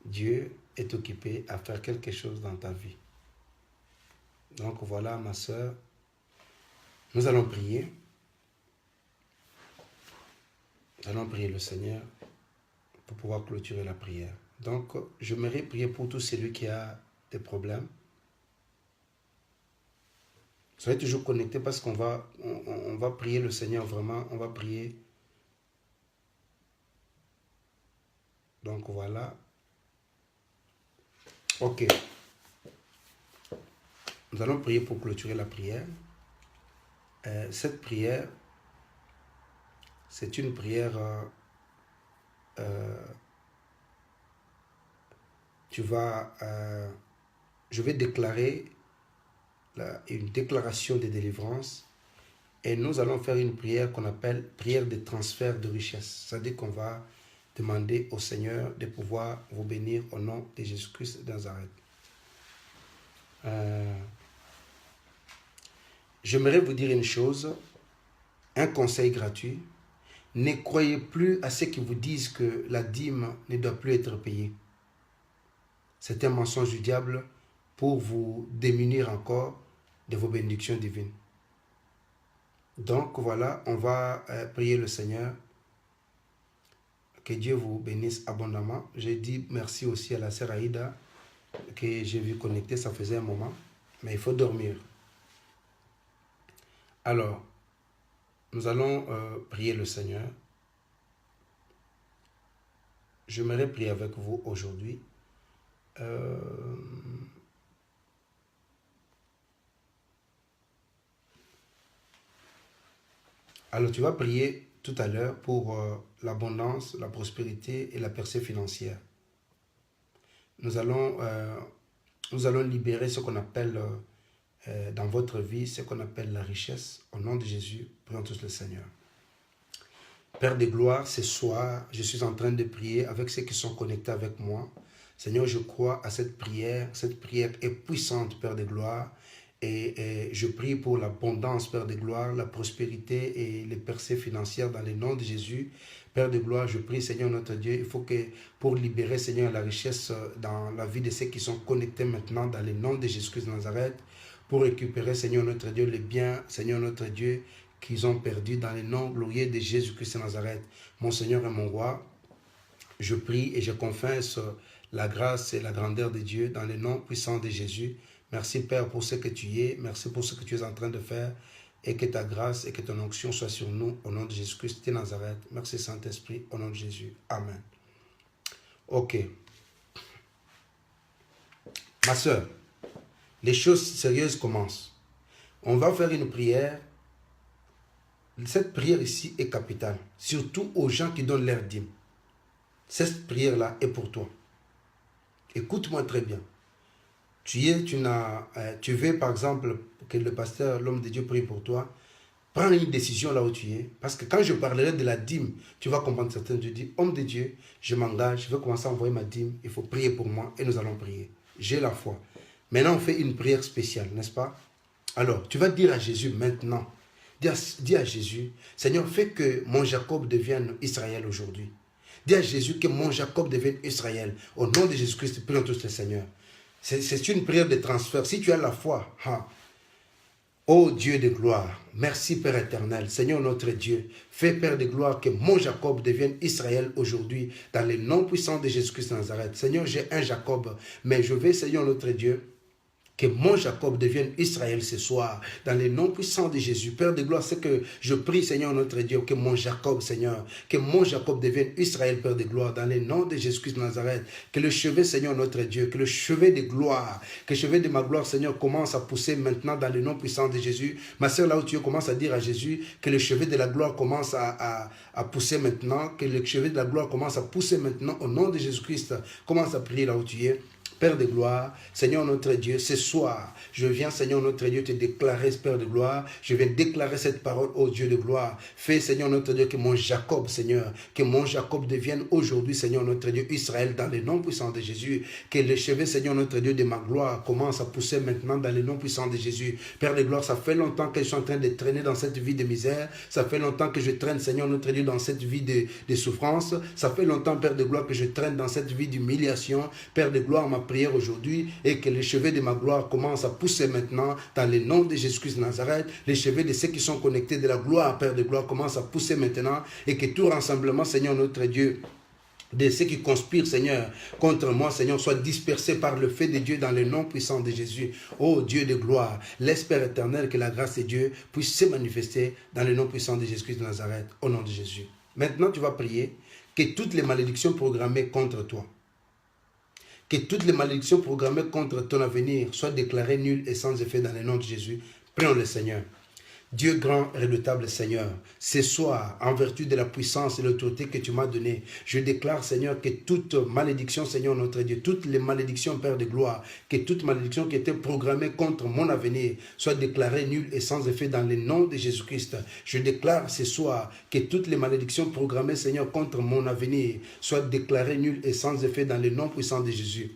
Dieu est occupé à faire quelque chose dans ta vie. Donc voilà, ma sœur, nous allons prier. Nous allons prier le Seigneur pour pouvoir clôturer la prière. Donc, j'aimerais prier pour tout celui qui a des problèmes. Soyez toujours connectés parce qu'on va, on va prier le Seigneur vraiment. On va prier. Donc, voilà. Ok. Nous allons prier pour clôturer la prière. Cette prière, c'est une prière... je vais déclarer une déclaration de délivrance et nous allons faire une prière qu'on appelle prière de transfert de richesse. C'est-à-dire qu'on va demander au Seigneur de pouvoir vous bénir au nom de Jésus-Christ de Nazareth. J'aimerais vous dire une chose, un conseil gratuit. Ne croyez plus à ceux qui vous disent que la dîme ne doit plus être payée. C'est un mensonge du diable pour vous démunir encore de vos bénédictions divines. Donc voilà, on va prier le Seigneur. Que Dieu vous bénisse abondamment. J'ai dit merci aussi à la sœur Aïda que j'ai vu connecter, ça faisait un moment. Mais il faut dormir. Alors, nous allons prier le Seigneur. J'aimerais prier avec vous aujourd'hui. Alors, tu vas prier tout à l'heure pour l'abondance, la prospérité et la percée financière. Nous allons libérer ce qu'on appelle dans votre vie, ce qu'on appelle la richesse. Au nom de Jésus, prions tous le Seigneur. Père de gloire, ce soir, je suis en train de prier avec ceux qui sont connectés avec moi. Seigneur, je crois à cette prière. Cette prière est puissante, Père de gloire. Et je prie pour l'abondance, Père de gloire, la prospérité et les percées financières dans le nom de Jésus. Père de gloire, je prie, Seigneur notre Dieu, il faut que pour libérer, Seigneur, la richesse dans la vie de ceux qui sont connectés maintenant dans le nom de Jésus-Christ de Nazareth, pour récupérer, Seigneur notre Dieu, les biens, Seigneur notre Dieu, qu'ils ont perdus dans le nom glorieux de Jésus-Christ de Nazareth. Mon Seigneur et mon roi, je prie et je confesse la grâce et la grandeur de Dieu dans le nom puissant de Jésus. Merci Père pour ce que tu es, merci pour ce que tu es en train de faire et que ta grâce et que ton onction soient sur nous au nom de Jésus-Christ de Nazareth. Merci Saint-Esprit, au nom de Jésus. Amen. Ok. Ma soeur, les choses sérieuses commencent. On va faire une prière. Cette prière ici est capitale, surtout aux gens qui donnent leur dîme. Cette prière-là est pour toi. Écoute-moi très bien. Tu veux par exemple que le pasteur, l'homme de Dieu prie pour toi, prends une décision là où tu es. Parce que quand je parlerai de la dîme, tu vas comprendre certains. Tu dis, homme de Dieu, je m'engage, je vais commencer à envoyer ma dîme, il faut prier pour moi et nous allons prier. J'ai la foi. Maintenant, on fait une prière spéciale, n'est-ce pas? Alors, tu vas dire à Jésus maintenant, dis à Jésus, Seigneur, fais que mon Jacob devienne Israël aujourd'hui. Dis à Jésus que mon Jacob devienne Israël. Au nom de Jésus-Christ, prions tous le Seigneur. C'est une prière de transfert. Si tu as la foi, ô Dieu de gloire, merci Père éternel, Seigneur notre Dieu, fais Père de gloire que mon Jacob devienne Israël aujourd'hui, dans le nom puissant de Jésus-Christ de Nazareth. Seigneur, j'ai un Jacob, mais je vais, Seigneur notre Dieu, Que mon Jacob devienne Israël ce soir, dans le nom puissant de Jésus. Père de gloire, c'est que je prie, Seigneur notre Dieu, que mon Jacob, Seigneur, que mon Jacob devienne Israël, Père de gloire, dans le nom de Jésus-Christ de Nazareth. Que le chevet, Seigneur notre Dieu, que le chevet de gloire, que le chevet de ma gloire, Seigneur, commence à pousser maintenant dans le nom puissant de Jésus. Ma soeur, là où tu es, commence à dire à Jésus que le chevet de la gloire commence à pousser maintenant, que le chevet de la gloire commence à pousser maintenant au nom de Jésus-Christ. Commence à prier là où tu es. Père de gloire, Seigneur notre Dieu, ce soir, je viens, Seigneur notre Dieu, te déclarer, Père de gloire, je viens déclarer cette parole au Dieu de gloire. Fais, Seigneur notre Dieu, que mon Jacob, Seigneur, que mon Jacob devienne aujourd'hui, Seigneur notre Dieu, Israël, dans le nom puissant de Jésus. Que le chevet, Seigneur notre Dieu, de ma gloire commence à pousser maintenant dans le nom puissant de Jésus. Père de gloire, ça fait longtemps que je suis en train de traîner dans cette vie de misère. Ça fait longtemps que je traîne, Seigneur notre Dieu, dans cette vie de souffrance. Ça fait longtemps, Père de gloire, que je traîne dans cette vie d'humiliation. Père de gloire, ma prière aujourd'hui et que les cheveux de ma gloire commencent à pousser maintenant dans le nom de Jésus-Christ de Nazareth. Les cheveux de ceux qui sont connectés de la gloire, Père de gloire, commencent à pousser maintenant et que tout rassemblement, Seigneur notre Dieu, de ceux qui conspirent, Seigneur, contre moi, Seigneur, soit dispersé par le feu de Dieu dans le nom puissant de Jésus. Ô Dieu de gloire, l'Esprit éternel, que la grâce de Dieu puisse se manifester dans le nom puissant de Jésus-Christ de Nazareth, au nom de Jésus. Maintenant, tu vas prier que toutes les malédictions programmées contre toi, que toutes les malédictions programmées contre ton avenir soient déclarées nulles et sans effet dans le nom de Jésus. Prions le Seigneur. Dieu grand et redoutable Seigneur, ce soir, en vertu de la puissance et l'autorité que tu m'as donnée, je déclare, Seigneur, que toute malédiction, Seigneur notre Dieu, toutes les malédictions, Père de gloire, que toute malédiction qui était programmée contre mon avenir soit déclarée nulle et sans effet dans le nom de Jésus-Christ. Je déclare ce soir que toutes les malédictions programmées, Seigneur, contre mon avenir soient déclarées nulles et sans effet dans le nom puissant de Jésus.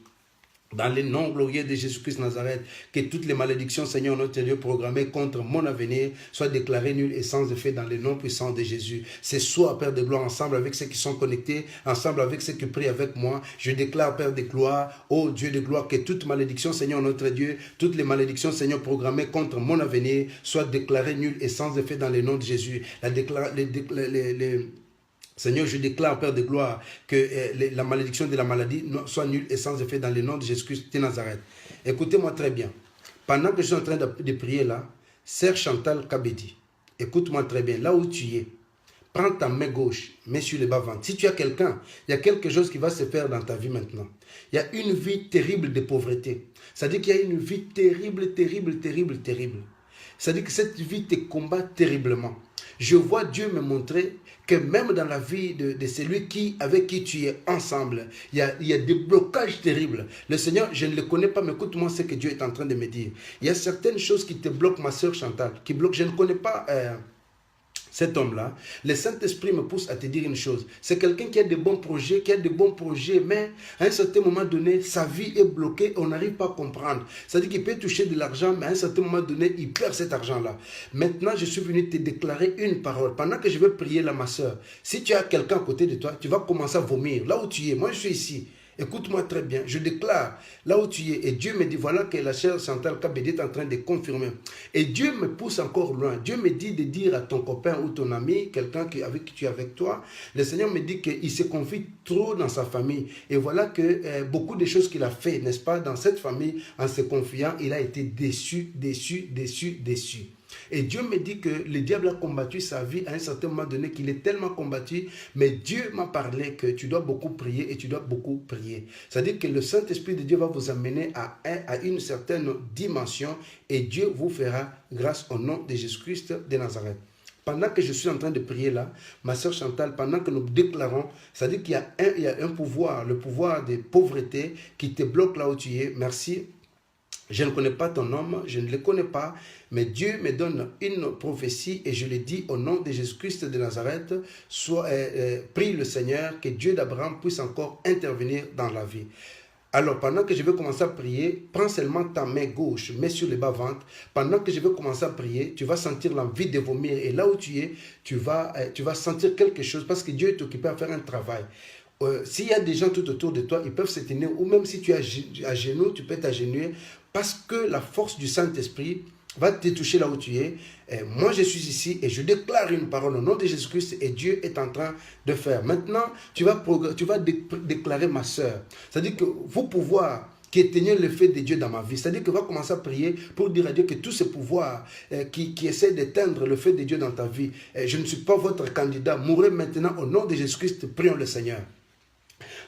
Dans le nom glorieux de Jésus-Christ de Nazareth, que toutes les malédictions, Seigneur notre Dieu, programmées contre mon avenir, soient déclarées nulles et sans effet dans le nom puissant de Jésus. Ce soir, Père de gloire, ensemble avec ceux qui sont connectés, ensemble avec ceux qui prient avec moi, je déclare, Père de gloire, ô Dieu de gloire, que toute malédiction, Seigneur notre Dieu, toutes les malédictions, Seigneur, programmées contre mon avenir, soient déclarées nulles et sans effet dans le nom de Jésus. Seigneur, je déclare, Père de gloire, que la malédiction de la maladie soit nulle et sans effet dans le nom de Jésus-Christ de Nazareth. Écoutez-moi très bien. Pendant que je suis en train de prier là, Sœur Chantal Kabedi, écoute-moi très bien. Là où tu es, prends ta main gauche, mets sur le bas-ventre. Si tu as quelqu'un, il y a quelque chose qui va se faire dans ta vie maintenant. Il y a une vie terrible de pauvreté. C'est-à-dire qu'il y a une vie terrible, terrible, terrible, terrible. C'est-à-dire que cette vie te combat terriblement. Je vois Dieu me montrer que même dans la vie de celui avec qui tu es ensemble, il y a des blocages terribles. Le Seigneur, je ne le connais pas, mais écoute-moi ce que Dieu est en train de me dire. Il y a certaines choses qui te bloquent, ma soeur Chantal, qui bloquent. Je ne connais pas cet homme-là. Le Saint-Esprit me pousse à te dire une chose. C'est quelqu'un qui a de bons projets, mais à un certain moment donné, sa vie est bloquée, on n'arrive pas à comprendre. C'est-à-dire qu'il peut toucher de l'argent, mais à un certain moment donné, il perd cet argent-là. Maintenant, je suis venu te déclarer une parole. Pendant que je vais prier là, ma soeur, si tu as quelqu'un à côté de toi, tu vas commencer à vomir. Là où tu es, moi je suis ici. Écoute-moi très bien, je déclare là où tu es, et Dieu me dit, voilà que la chère Chantal Kabedi est en train de confirmer. Et Dieu me pousse encore loin. Dieu me dit de dire à ton copain ou ton ami, quelqu'un avec qui tu es avec toi, le Seigneur me dit qu'il se confie trop dans sa famille. Et voilà que beaucoup de choses qu'il a fait, n'est-ce pas, dans cette famille, en se confiant, il a été déçu. Et Dieu me dit que le diable a combattu sa vie à un certain moment donné, qu'il est tellement combattu, mais Dieu m'a parlé que tu dois beaucoup prier et tu dois beaucoup prier. C'est-à-dire que le Saint-Esprit de Dieu va vous amener à une certaine dimension et Dieu vous fera grâce au nom de Jésus-Christ de Nazareth. Pendant que je suis en train de prier là, ma soeur Chantal, pendant que nous déclarons, c'est-à-dire qu'il y a un pouvoir, le pouvoir de pauvreté qui te bloque là où tu es. Merci. Je ne connais pas ton homme, je ne le connais pas, mais Dieu me donne une prophétie et je le dis au nom de Jésus-Christ de Nazareth, prie le Seigneur que Dieu d'Abraham puisse encore intervenir dans la vie. Alors, pendant que je vais commencer à prier, prends seulement ta main gauche, mets sur le bas-ventre. Pendant que je vais commencer à prier, tu vas sentir l'envie de vomir. Et là où tu es, tu vas sentir quelque chose parce que Dieu est occupé à faire un travail. S'il y a des gens tout autour de toi, ils peuvent se tenir. Ou même si tu es à genoux, tu peux t'agenouiller. Parce que la force du Saint-Esprit va te toucher là où tu es. Et moi, je suis ici et je déclare une parole au nom de Jésus-Christ et Dieu est en train de faire. Maintenant, tu vas déclarer ma soeur. C'est-à-dire que vous pouvoir qui éteignent le feu de Dieu dans ma vie. C'est-à-dire que va commencer à prier pour dire à Dieu que tous ces pouvoirs qui essaient d'éteindre le feu de Dieu dans ta vie, je ne suis pas votre candidat, mourrez maintenant au nom de Jésus-Christ, prions le Seigneur.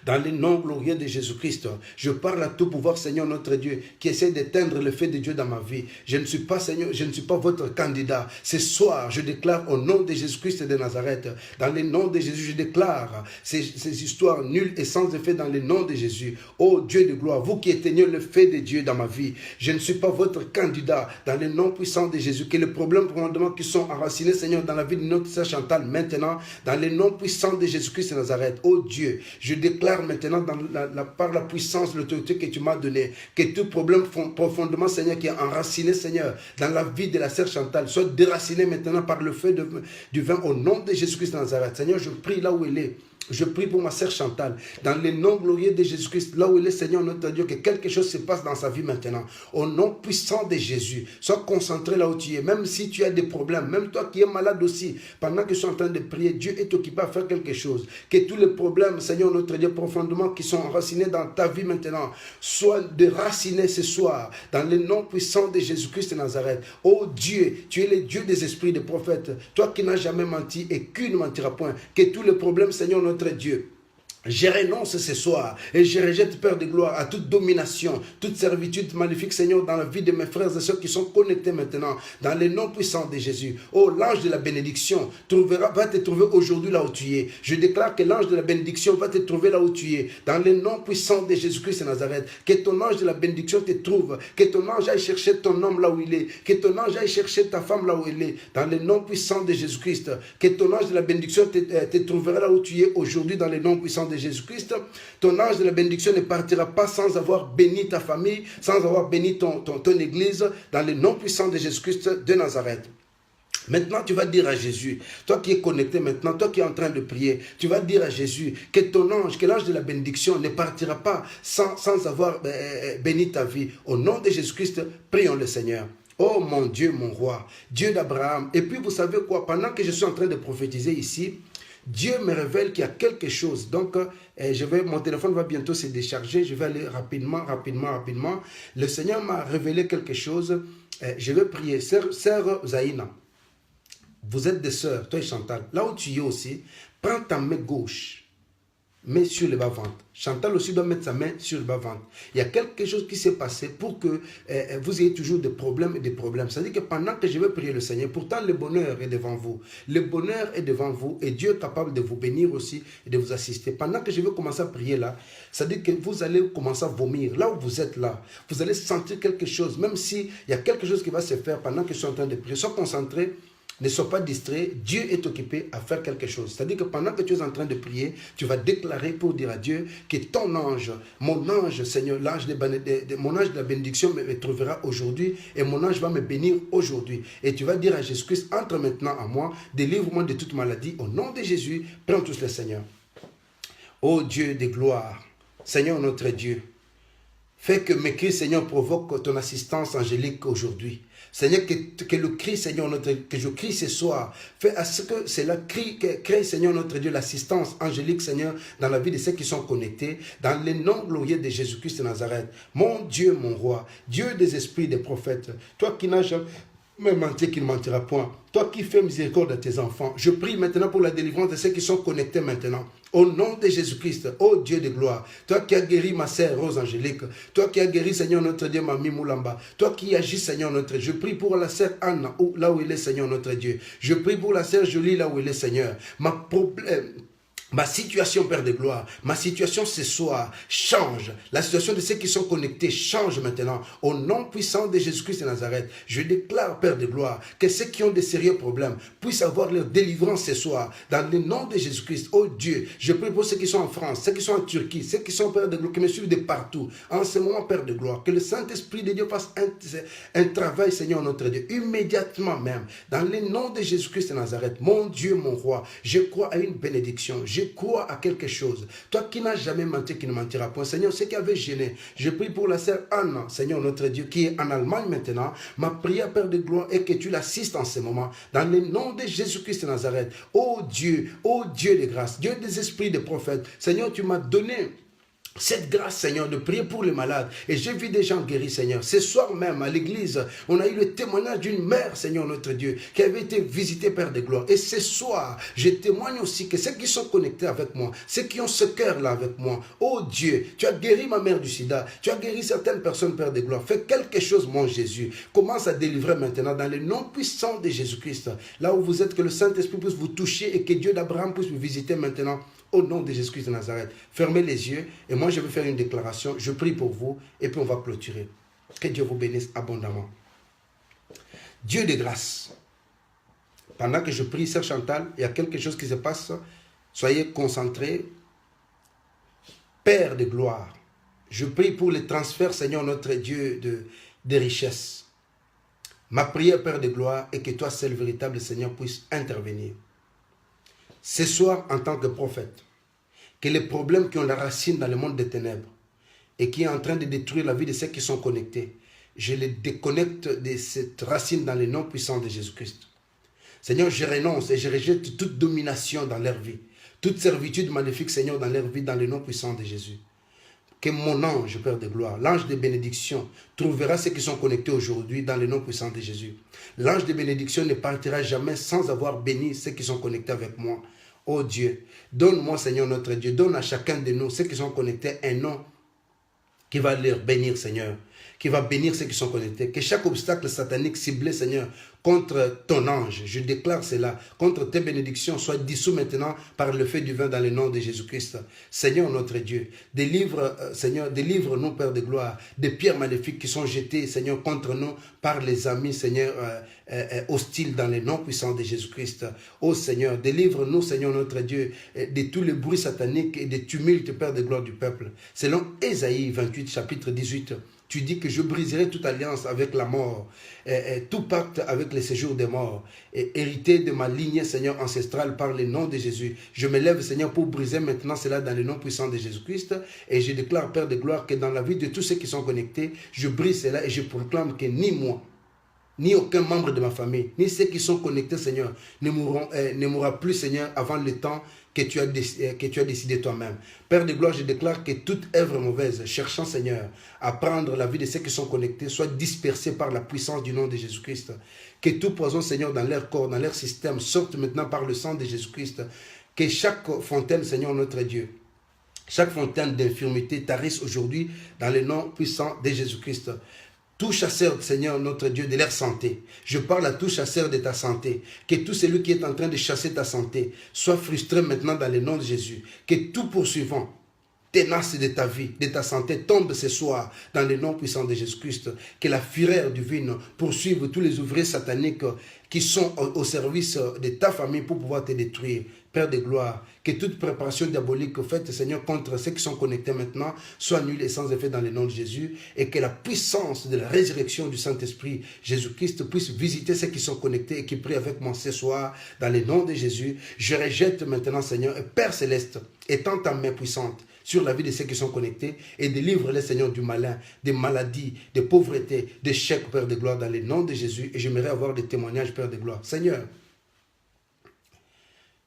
Dans le nom glorieux de Jésus-Christ, je parle à tout pouvoir, Seigneur notre Dieu, qui essaie d'éteindre le feu de Dieu dans ma vie. Je ne suis pas, Seigneur, je ne suis pas votre candidat. Ce soir, je déclare au nom de Jésus-Christ de Nazareth, dans le nom de Jésus, je déclare ces histoires nulles et sans effet dans le nom de Jésus. Ô Dieu de gloire, vous qui éteignez le feu de Dieu dans ma vie, je ne suis pas votre candidat dans le nom puissant de Jésus. Que les problèmes probablement qui sont enracinés, Seigneur, dans la vie de notre sœur Chantal, maintenant, dans le nom puissant de Jésus-Christ de Nazareth. Ô Dieu, je déclare maintenant par la puissance, l'autorité que tu m'as donnée, que tout problème profondément, Seigneur, qui est enraciné, Seigneur, dans la vie de la sœur Chantal, soit déraciné maintenant par le feu du vin au nom de Jésus-Christ de Nazareth. Seigneur, je prie là où elle est. Je prie pour ma sœur Chantal, dans le nom glorieux de Jésus-Christ, là où il est, Seigneur notre Dieu, que quelque chose se passe dans sa vie maintenant. Au nom puissant de Jésus, sois concentré là où tu es, même si tu as des problèmes, même toi qui es malade aussi, pendant que je suis en train de prier, Dieu est occupé à faire quelque chose. Que tous les problèmes, Seigneur notre Dieu, profondément, qui sont enracinés dans ta vie maintenant, soient déracinés ce soir, dans le nom puissant de Jésus-Christ de Nazareth. Oh Dieu, tu es le Dieu des esprits, des prophètes, toi qui n'as jamais menti et qui ne mentira point. Que tous les problèmes, Seigneur notre Dieu, je renonce ce soir et je rejette, Père de gloire, à toute domination, toute servitude maléfique, Seigneur, dans la vie de mes frères et sœurs qui sont connectés maintenant, dans le nom puissant de Jésus. Oh, l'ange de la bénédiction va te trouver aujourd'hui là où tu es. Je déclare que l'ange de la bénédiction va te trouver là où tu es, dans le nom puissant de Jésus-Christ de Nazareth. Que ton ange de la bénédiction te trouve, que ton ange aille chercher ton homme là où il est, que ton ange aille chercher ta femme là où elle est, dans le nom puissant de Jésus-Christ. Que ton ange de la bénédiction te trouvera là où tu es aujourd'hui, dans le nom puissant de Jésus-Christ. Ton ange de la bénédiction ne partira pas sans avoir béni ta famille, sans avoir béni ton église, dans le nom puissant de Jésus-Christ de Nazareth. Maintenant, tu vas dire à Jésus, toi qui es connecté maintenant, toi qui es en train de prier, tu vas dire à Jésus que ton ange, que l'ange de la bénédiction ne partira pas sans avoir béni ta vie. Au nom de Jésus-Christ, prions le Seigneur. Oh mon Dieu, mon roi, Dieu d'Abraham. Et puis vous savez quoi, pendant que je suis en train de prophétiser ici, Dieu me révèle qu'il y a quelque chose. Donc, mon téléphone va bientôt se décharger. Je vais aller rapidement. Le Seigneur m'a révélé quelque chose. Je vais prier. Sœur Zaïna, vous êtes des sœurs, toi et Chantal. Là où tu es aussi, prends ta main gauche. Mets sur le bas-ventre. Chantal aussi doit mettre sa main sur le bas-ventre. Il y a quelque chose qui s'est passé pour que vous ayez toujours des problèmes et des problèmes. C'est-à-dire que pendant que je vais prier le Seigneur, pourtant le bonheur est devant vous. Le bonheur est devant vous et Dieu est capable de vous bénir aussi et de vous assister. Pendant que je vais commencer à prier là, c'est-à-dire que vous allez commencer à vomir. Là où vous êtes là, vous allez sentir quelque chose. Même s'il y a quelque chose qui va se faire pendant que je suis en train de prier, sois concentré. Ne sois pas distrait, Dieu est occupé à faire quelque chose. C'est-à-dire que pendant que tu es en train de prier, tu vas déclarer pour dire à Dieu que ton ange, mon ange, Seigneur, mon ange de la bénédiction me trouvera aujourd'hui et mon ange va me bénir aujourd'hui. Et tu vas dire à Jésus-Christ, entre maintenant à moi, délivre-moi de toute maladie. Au nom de Jésus, prends tous les Seigneurs. Ô Dieu de gloire, Seigneur notre Dieu, fais que mes cris, Seigneur, provoquent ton assistance angélique aujourd'hui. Seigneur, que le cri, Seigneur, que je crie ce soir, fais à ce que cela crée, Seigneur, notre Dieu, l'assistance angélique, Seigneur, dans la vie de ceux qui sont connectés, dans le nom glorieux de Jésus-Christ de Nazareth. Mon Dieu, mon roi, Dieu des esprits, des prophètes, toi qui n'as jamais menti, qui ne mentira point, toi qui fais miséricorde à tes enfants, je prie maintenant pour la délivrance de ceux qui sont connectés maintenant. Au nom de Jésus-Christ, ô Dieu de gloire, toi qui as guéri ma sœur Rose Angélique, toi qui as guéri, Seigneur notre Dieu, Mami Moulamba, toi qui agis, Seigneur notre Dieu, je prie pour la sœur Anne, là où il est, Seigneur notre Dieu, je prie pour la sœur Jolie, là où il est, Seigneur, ma situation, Père de gloire, ma situation ce soir change. La situation de ceux qui sont connectés change maintenant. Au nom puissant de Jésus-Christ de Nazareth, je déclare, Père de gloire, que ceux qui ont de sérieux problèmes puissent avoir leur délivrance ce soir. Dans le nom de Jésus-Christ, oh Dieu, je prie pour ceux qui sont en France, ceux qui sont en Turquie, ceux qui sont, Père de gloire, qui me suivent de partout. En ce moment, Père de gloire, que le Saint-Esprit de Dieu fasse un travail, Seigneur notre Dieu, immédiatement même. Dans le nom de Jésus-Christ de Nazareth, mon Dieu, mon roi, je crois à une bénédiction. Je crois à quelque chose. Toi qui n'as jamais menti, qui ne mentira point. Seigneur, ce qui avait gêné, je prie pour la sœur Anne, Seigneur notre Dieu, qui est en Allemagne maintenant. Ma prière, Père de gloire, est que tu l'assistes en ce moment. Dans le nom de Jésus-Christ de Nazareth. Oh Dieu de grâce, Dieu des esprits des prophètes. Seigneur, tu m'as donné cette grâce, Seigneur, de prier pour les malades. Et j'ai vu des gens guéris, Seigneur. Ce soir même, à l'église, on a eu le témoignage d'une mère, Seigneur, notre Dieu, qui avait été visitée, Père de gloire. Et ce soir, je témoigne aussi que ceux qui sont connectés avec moi, ceux qui ont ce cœur-là avec moi, oh Dieu, tu as guéri ma mère du sida, tu as guéri certaines personnes, Père de gloire. Fais quelque chose, mon Jésus. Commence à délivrer maintenant dans le nom puissant de Jésus-Christ. Là où vous êtes, que le Saint-Esprit puisse vous toucher et que Dieu d'Abraham puisse vous visiter maintenant. Au nom de Jésus-Christ de Nazareth, fermez les yeux et moi je vais faire une déclaration. Je prie pour vous et puis on va clôturer. Que Dieu vous bénisse abondamment. Dieu de grâce, pendant que je prie, Sœur Chantal, il y a quelque chose qui se passe. Soyez concentrés. Père de gloire, je prie pour le transfert, Seigneur notre Dieu, de richesses. Ma prière, Père de gloire, est que toi seul, véritable Seigneur, puisse intervenir. Ce soir, en tant que prophète, que les problèmes qui ont la racine dans le monde des ténèbres et qui est en train de détruire la vie de ceux qui sont connectés, je les déconnecte de cette racine dans le nom puissant de Jésus-Christ. Seigneur, je renonce et je rejette toute domination dans leur vie, toute servitude maléfique, Seigneur, dans leur vie, dans le nom puissant de Jésus. Que mon ange, Père de gloire, l'ange de bénédiction, trouvera ceux qui sont connectés aujourd'hui dans le nom puissant de Jésus. L'ange de bénédiction ne partira jamais sans avoir béni ceux qui sont connectés avec moi. Oh Dieu, donne-moi, Seigneur notre Dieu, donne à chacun de nous, ceux qui sont connectés, un nom qui va leur bénir, Seigneur, qui va bénir ceux qui sont connectés. Que chaque obstacle satanique ciblé, Seigneur, contre ton ange, je déclare cela, contre tes bénédictions, soit dissous maintenant par le feu du vin dans le nom de Jésus-Christ. Seigneur notre Dieu, Seigneur, délivre-nous, Père de gloire, des pierres maléfiques qui sont jetées, Seigneur, contre nous par les amis, Seigneur, hostiles dans le nom puissant de Jésus-Christ. Oh Seigneur, délivre-nous, Seigneur notre Dieu, de tous les bruits sataniques et des tumultes, Père de gloire du peuple. Selon Ésaïe 28, chapitre 18, tu dis que je briserai toute alliance avec la mort, tout pacte avec les séjours des morts, et hérité de ma lignée, Seigneur, ancestrale par le nom de Jésus. Je me lève, Seigneur, pour briser maintenant cela dans le nom puissant de Jésus-Christ, et je déclare, Père de gloire, que dans la vie de tous ceux qui sont connectés, je brise cela et je proclame que ni moi, ni aucun membre de ma famille, ni ceux qui sont connectés, Seigneur, ne mourra plus, Seigneur, avant le temps que tu as décidé toi-même. Père de gloire, je déclare que toute œuvre mauvaise, cherchant, Seigneur, à prendre la vie de ceux qui sont connectés, soit dispersée par la puissance du nom de Jésus-Christ. Que tout poison, Seigneur, dans leur corps, dans leur système, sorte maintenant par le sang de Jésus-Christ. Que chaque fontaine, Seigneur, notre Dieu, chaque fontaine d'infirmité tarisse aujourd'hui dans le nom puissant de Jésus-Christ. Tout chasseur, Seigneur, notre Dieu, de leur santé. Je parle à tout chasseur de ta santé. Que tout celui qui est en train de chasser ta santé soit frustré maintenant dans le nom de Jésus. Que tout poursuivant, tenace de ta vie, de ta santé, tombe ce soir dans le nom puissant de Jésus-Christ. Que la fureur divine poursuive tous les ouvriers sataniques qui sont au service de ta famille pour pouvoir te détruire. Père de gloire, que toute préparation diabolique faite, Seigneur, contre ceux qui sont connectés maintenant, soit nulle et sans effet dans le nom de Jésus, et que la puissance de la résurrection du Saint-Esprit, Jésus-Christ, puisse visiter ceux qui sont connectés et qui prient avec moi ce soir, dans le nom de Jésus. Je rejette maintenant, Seigneur, Père Céleste, étends ta main puissante sur la vie de ceux qui sont connectés et délivre-les, Seigneur, du malin, des maladies, des pauvretés, des chèques, Père de gloire, dans le nom de Jésus. Et j'aimerais avoir des témoignages, Père de gloire. Seigneur,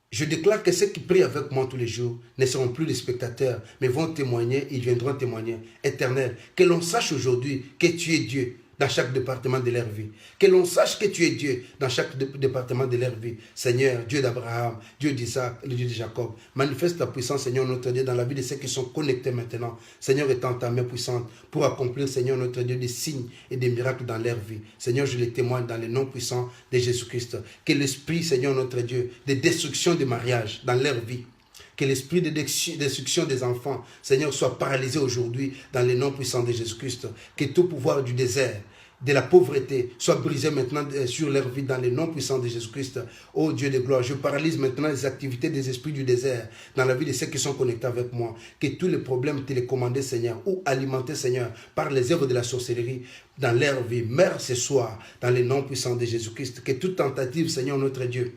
je déclare que ceux qui prient avec moi tous les jours ne seront plus des spectateurs, mais vont témoigner, ils viendront témoigner. Éternel, que l'on sache aujourd'hui que tu es Dieu dans chaque département de leur vie. Que l'on sache que tu es Dieu dans chaque département de leur vie. Seigneur, Dieu d'Abraham, Dieu d'Isaac, le Dieu de Jacob. Manifeste ta puissance, Seigneur, notre Dieu, dans la vie de ceux qui sont connectés maintenant. Seigneur, étends ta main puissante pour accomplir, Seigneur, notre Dieu, des signes et des miracles dans leur vie. Seigneur, je les témoigne dans le nom puissant de Jésus-Christ. Que l'esprit, Seigneur, notre Dieu, de destruction des mariages dans leur vie, que l'esprit de destruction des enfants, Seigneur, soit paralysé aujourd'hui dans le nom puissant de Jésus-Christ. Que tout pouvoir du désert, de la pauvreté, soit brisé maintenant sur leur vie dans le nom puissant de Jésus-Christ. Oh Dieu de gloire, je paralyse maintenant les activités des esprits du désert dans la vie de ceux qui sont connectés avec moi. Que tous les problèmes télécommandés, Seigneur, ou alimentés, Seigneur, par les œuvres de la sorcellerie dans leur vie, meurent ce soir dans le nom puissant de Jésus-Christ. Que toute tentative, Seigneur, notre Dieu,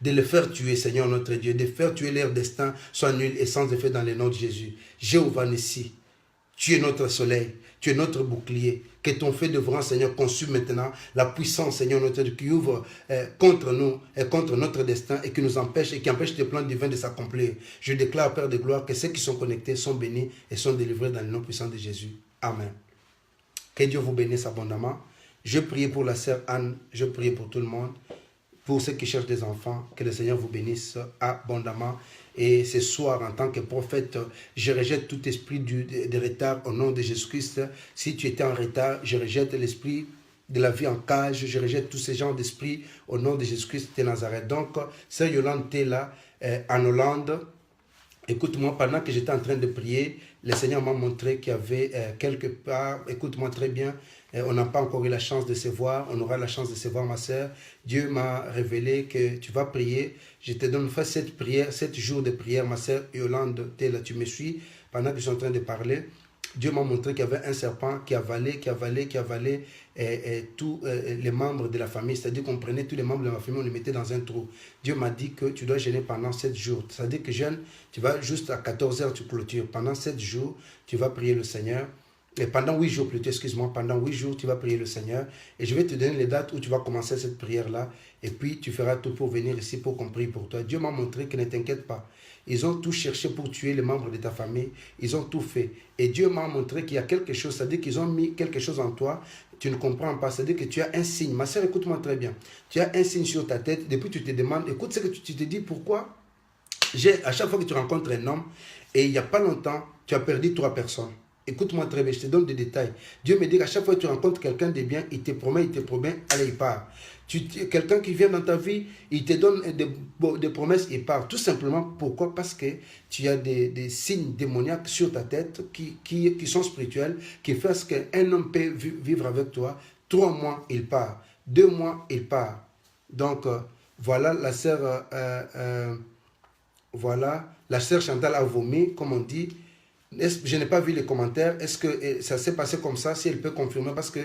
de les faire tuer, Seigneur notre Dieu, de faire tuer leur destin, soit nul et sans effet dans le nom de Jésus. Jéhovah Nissi, Tu es notre soleil, tu es notre bouclier. Que ton feu dévorant, Seigneur, consume maintenant la puissance, Seigneur, notre Dieu, qui ouvre contre nous et contre notre destin et qui nous empêche et qui empêche tes plans divins de s'accomplir. Je déclare, Père de gloire, que ceux qui sont connectés sont bénis et sont délivrés dans le nom puissant de Jésus. Amen. Que Dieu vous bénisse abondamment. Je prie pour la sœur Anne, je prie pour tout le monde, pour ceux qui cherchent des enfants, que le Seigneur vous bénisse abondamment. Et ce soir, en tant que prophète, je rejette tout esprit de retard au nom de Jésus-Christ. Si tu étais en retard, je rejette l'esprit de la vie en cage, je rejette tous ces genres d'esprits au nom de Jésus-Christ de Nazareth. Donc, sœur Yolande, tu es là, en Hollande. Écoute-moi, pendant que j'étais en train de prier, le Seigneur m'a montré qu'il y avait quelque part, écoute-moi très bien, on n'a pas encore eu la chance de se voir, on aura la chance de se voir, ma sœur. Dieu m'a révélé que tu vas prier. Je te donne fait cette prière, 7 jours de prière, ma sœur Yolande, tu es là, tu me suis, pendant que je suis en train de parler. Dieu m'a montré qu'il y avait un serpent qui avalait tous les membres de la famille. C'est-à-dire qu'on prenait tous les membres de la famille, on les mettait dans un trou. Dieu m'a dit que tu dois jeûner pendant 7 jours. C'est-à-dire que jeûne, tu vas juste à 14 heures, tu clôtures. Pendant 7 jours, tu vas prier le Seigneur. Et pendant 8 jours plutôt, excuse-moi, pendant 8 jours, tu vas prier le Seigneur. Et je vais te donner les dates où tu vas commencer cette prière-là. Et puis, tu feras tout pour venir ici pour qu'on prie pour toi. Dieu m'a montré que ne t'inquiète pas. Ils ont tout cherché pour tuer les membres de ta famille. Ils ont tout fait. Et Dieu m'a montré qu'il y a quelque chose. C'est-à-dire qu'ils ont mis quelque chose en toi. Tu ne comprends pas. C'est-à-dire que tu as un signe. Ma soeur, écoute-moi très bien. Tu as un signe sur ta tête. Depuis, tu te demandes, écoute ce que tu te dis, pourquoi à chaque fois que tu rencontres un homme, et il n'y a pas longtemps, tu as perdu 3 personnes. Écoute-moi très bien, je te donne des détails. Dieu me dit qu'à chaque fois que tu rencontres quelqu'un de bien, il te promet, allez, il part. Quelqu'un qui vient dans ta vie, il te donne des promesses, il part. Tout simplement, pourquoi? Parce que tu as des signes démoniaques sur ta tête qui sont spirituels, qui font qu'un homme peut vivre avec toi. 3 mois, il part. 2 mois, il part. Donc, voilà, la sœur Chantal a vomi, comme on dit. Je n'ai pas vu les commentaires. Est-ce que ça s'est passé comme ça? Si elle peut confirmer, parce que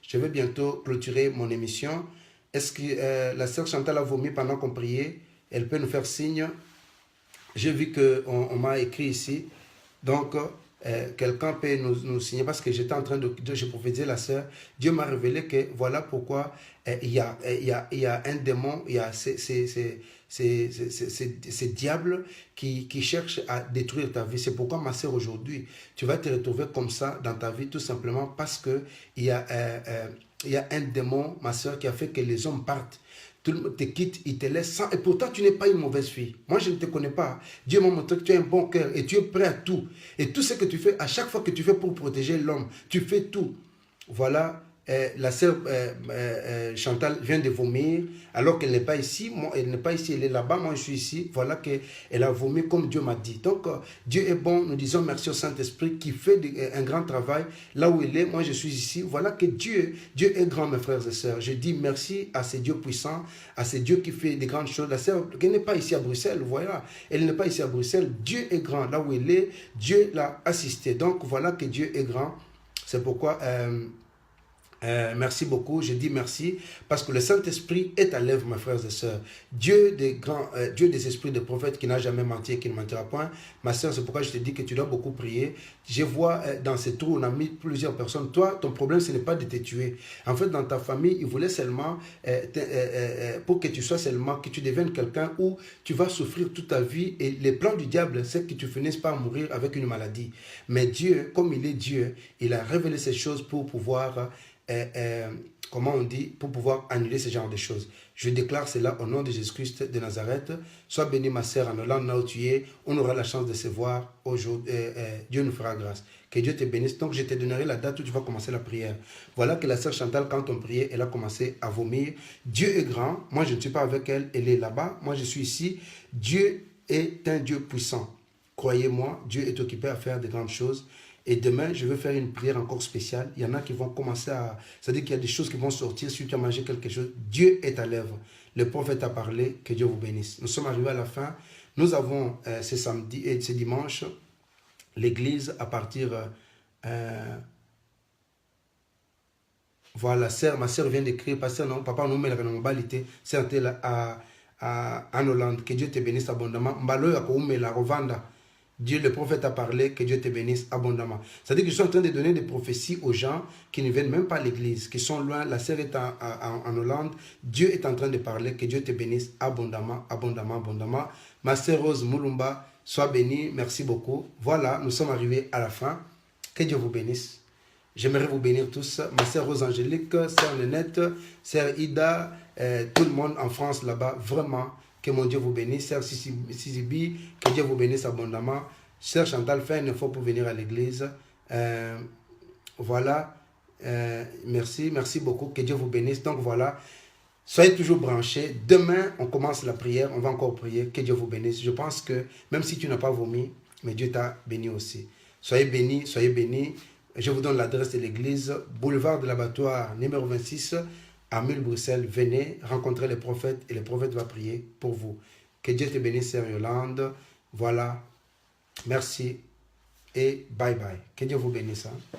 je vais bientôt clôturer mon émission. Est-ce que la sœur Chantal a vomi pendant qu'on priait? Elle peut nous faire signe. J'ai vu qu'on m'a écrit ici. Donc, quelqu'un peut nous signer, parce que j'étais en train je prophétisais la sœur. Dieu m'a révélé que voilà pourquoi il y a un démon, il y a ces diables qui cherchent à détruire ta vie. C'est pourquoi, ma sœur, aujourd'hui, tu vas te retrouver comme ça dans ta vie, tout simplement parce qu'il y a un démon, ma sœur, qui a fait que les hommes partent. Tout le monde te quitte, il te laisse sans. Et pourtant, tu n'es pas une mauvaise fille. Moi, je ne te connais pas. Dieu m'a montré que tu as un bon cœur et tu es prêt à tout. Et tout ce que tu fais, à chaque fois que tu fais pour protéger l'homme, tu fais tout. Voilà. La sœur Chantal vient de vomir alors qu'elle n'est pas ici. Moi, elle n'est pas ici, elle est là-bas. Moi, je suis ici. Voilà qu'elle a vomi comme Dieu m'a dit. Donc, Dieu est bon. Nous disons merci au Saint-Esprit qui fait un grand travail là où il est. Moi, je suis ici. Voilà que Dieu est grand, mes frères et sœurs. Je dis merci à ces dieux puissants, à ces dieux qui fait des grandes choses. La sœur, elle n'est pas ici à Bruxelles. Voilà. Elle n'est pas ici à Bruxelles. Dieu est grand là où il est. Dieu l'a assisté. Donc, voilà que Dieu est grand. C'est pourquoi... merci beaucoup, je dis merci parce que le Saint-Esprit est à l'œuvre, mes frères et sœurs. Dieu des esprits de prophètes qui n'a jamais menti et qui ne mentira point. Ma sœur, c'est pourquoi je te dis que tu dois beaucoup prier. Je vois dans ces trous, on a mis plusieurs personnes. Toi, ton problème, ce n'est pas de te tuer. En fait, dans ta famille, ils voulaient seulement, pour que tu sois seulement, que tu deviennes quelqu'un où tu vas souffrir toute ta vie. Et les plans du diable, c'est que tu finisses par mourir avec une maladie. Mais Dieu, comme il est Dieu, il a révélé ces choses pour pouvoir... comment on dit, pour pouvoir annuler ce genre de choses. Je déclare cela au nom de Jésus-Christ de Nazareth. Sois bénie, ma sœur, en Hollande, là où tu es. On aura la chance de se voir aujourd'hui. Dieu nous fera grâce. Que Dieu te bénisse. Donc, je te donnerai la date où tu vas commencer la prière. Voilà que la sœur Chantal, quand on priait, elle a commencé à vomir. Dieu est grand. Moi, je ne suis pas avec elle. Elle est là-bas. Moi, je suis ici. Dieu est un Dieu puissant. Croyez-moi, Dieu est occupé à faire de grandes choses. Et demain, je vais faire une prière encore spéciale. Il y en a qui vont commencer à... C'est-à-dire qu'il y a des choses qui vont sortir si tu as mangé quelque chose. Dieu est à l'œuvre. Le prophète a parlé. Que Dieu vous bénisse. Nous sommes arrivés à la fin. Nous avons ce samedi et ce dimanche, l'église à partir... voilà, ma sœur vient d'écrire. Pasteur, non, papa, nous met la normalité. C'est en Hollande. Que Dieu te bénisse abondamment. Mbalo ya koume la Rwanda. Dieu, le prophète a parlé, que Dieu te bénisse abondamment. C'est-à-dire que je suis en train de donner des prophéties aux gens qui ne viennent même pas à l'église, qui sont loin. La sœur est en Hollande. Dieu est en train de parler, que Dieu te bénisse abondamment, abondamment, abondamment. Ma sœur Rose Moulumba, sois bénie, merci beaucoup. Voilà, nous sommes arrivés à la fin. Que Dieu vous bénisse. J'aimerais vous bénir tous. Ma sœur Rose Angélique, sœur Nénette, sœur Ida, tout le monde en France là-bas, vraiment. Que mon Dieu vous bénisse. Sœur Sizibi, que Dieu vous bénisse abondamment. Sœur Chantal, fais un effort pour venir à l'église. Voilà. Merci beaucoup. Que Dieu vous bénisse. Donc voilà. Soyez toujours branchés. Demain, on commence la prière. On va encore prier. Que Dieu vous bénisse. Je pense que même si tu n'as pas vomi, mais Dieu t'a béni aussi. Soyez bénis, soyez bénis. Je vous donne l'adresse de l'église. Boulevard de l'Abattoir, numéro 26. À Mille, Bruxelles, venez rencontrer les prophètes et le prophète va prier pour vous. Que Dieu te bénisse, Sœur Yolande. Voilà. Merci et bye bye. Que Dieu vous bénisse. Hein.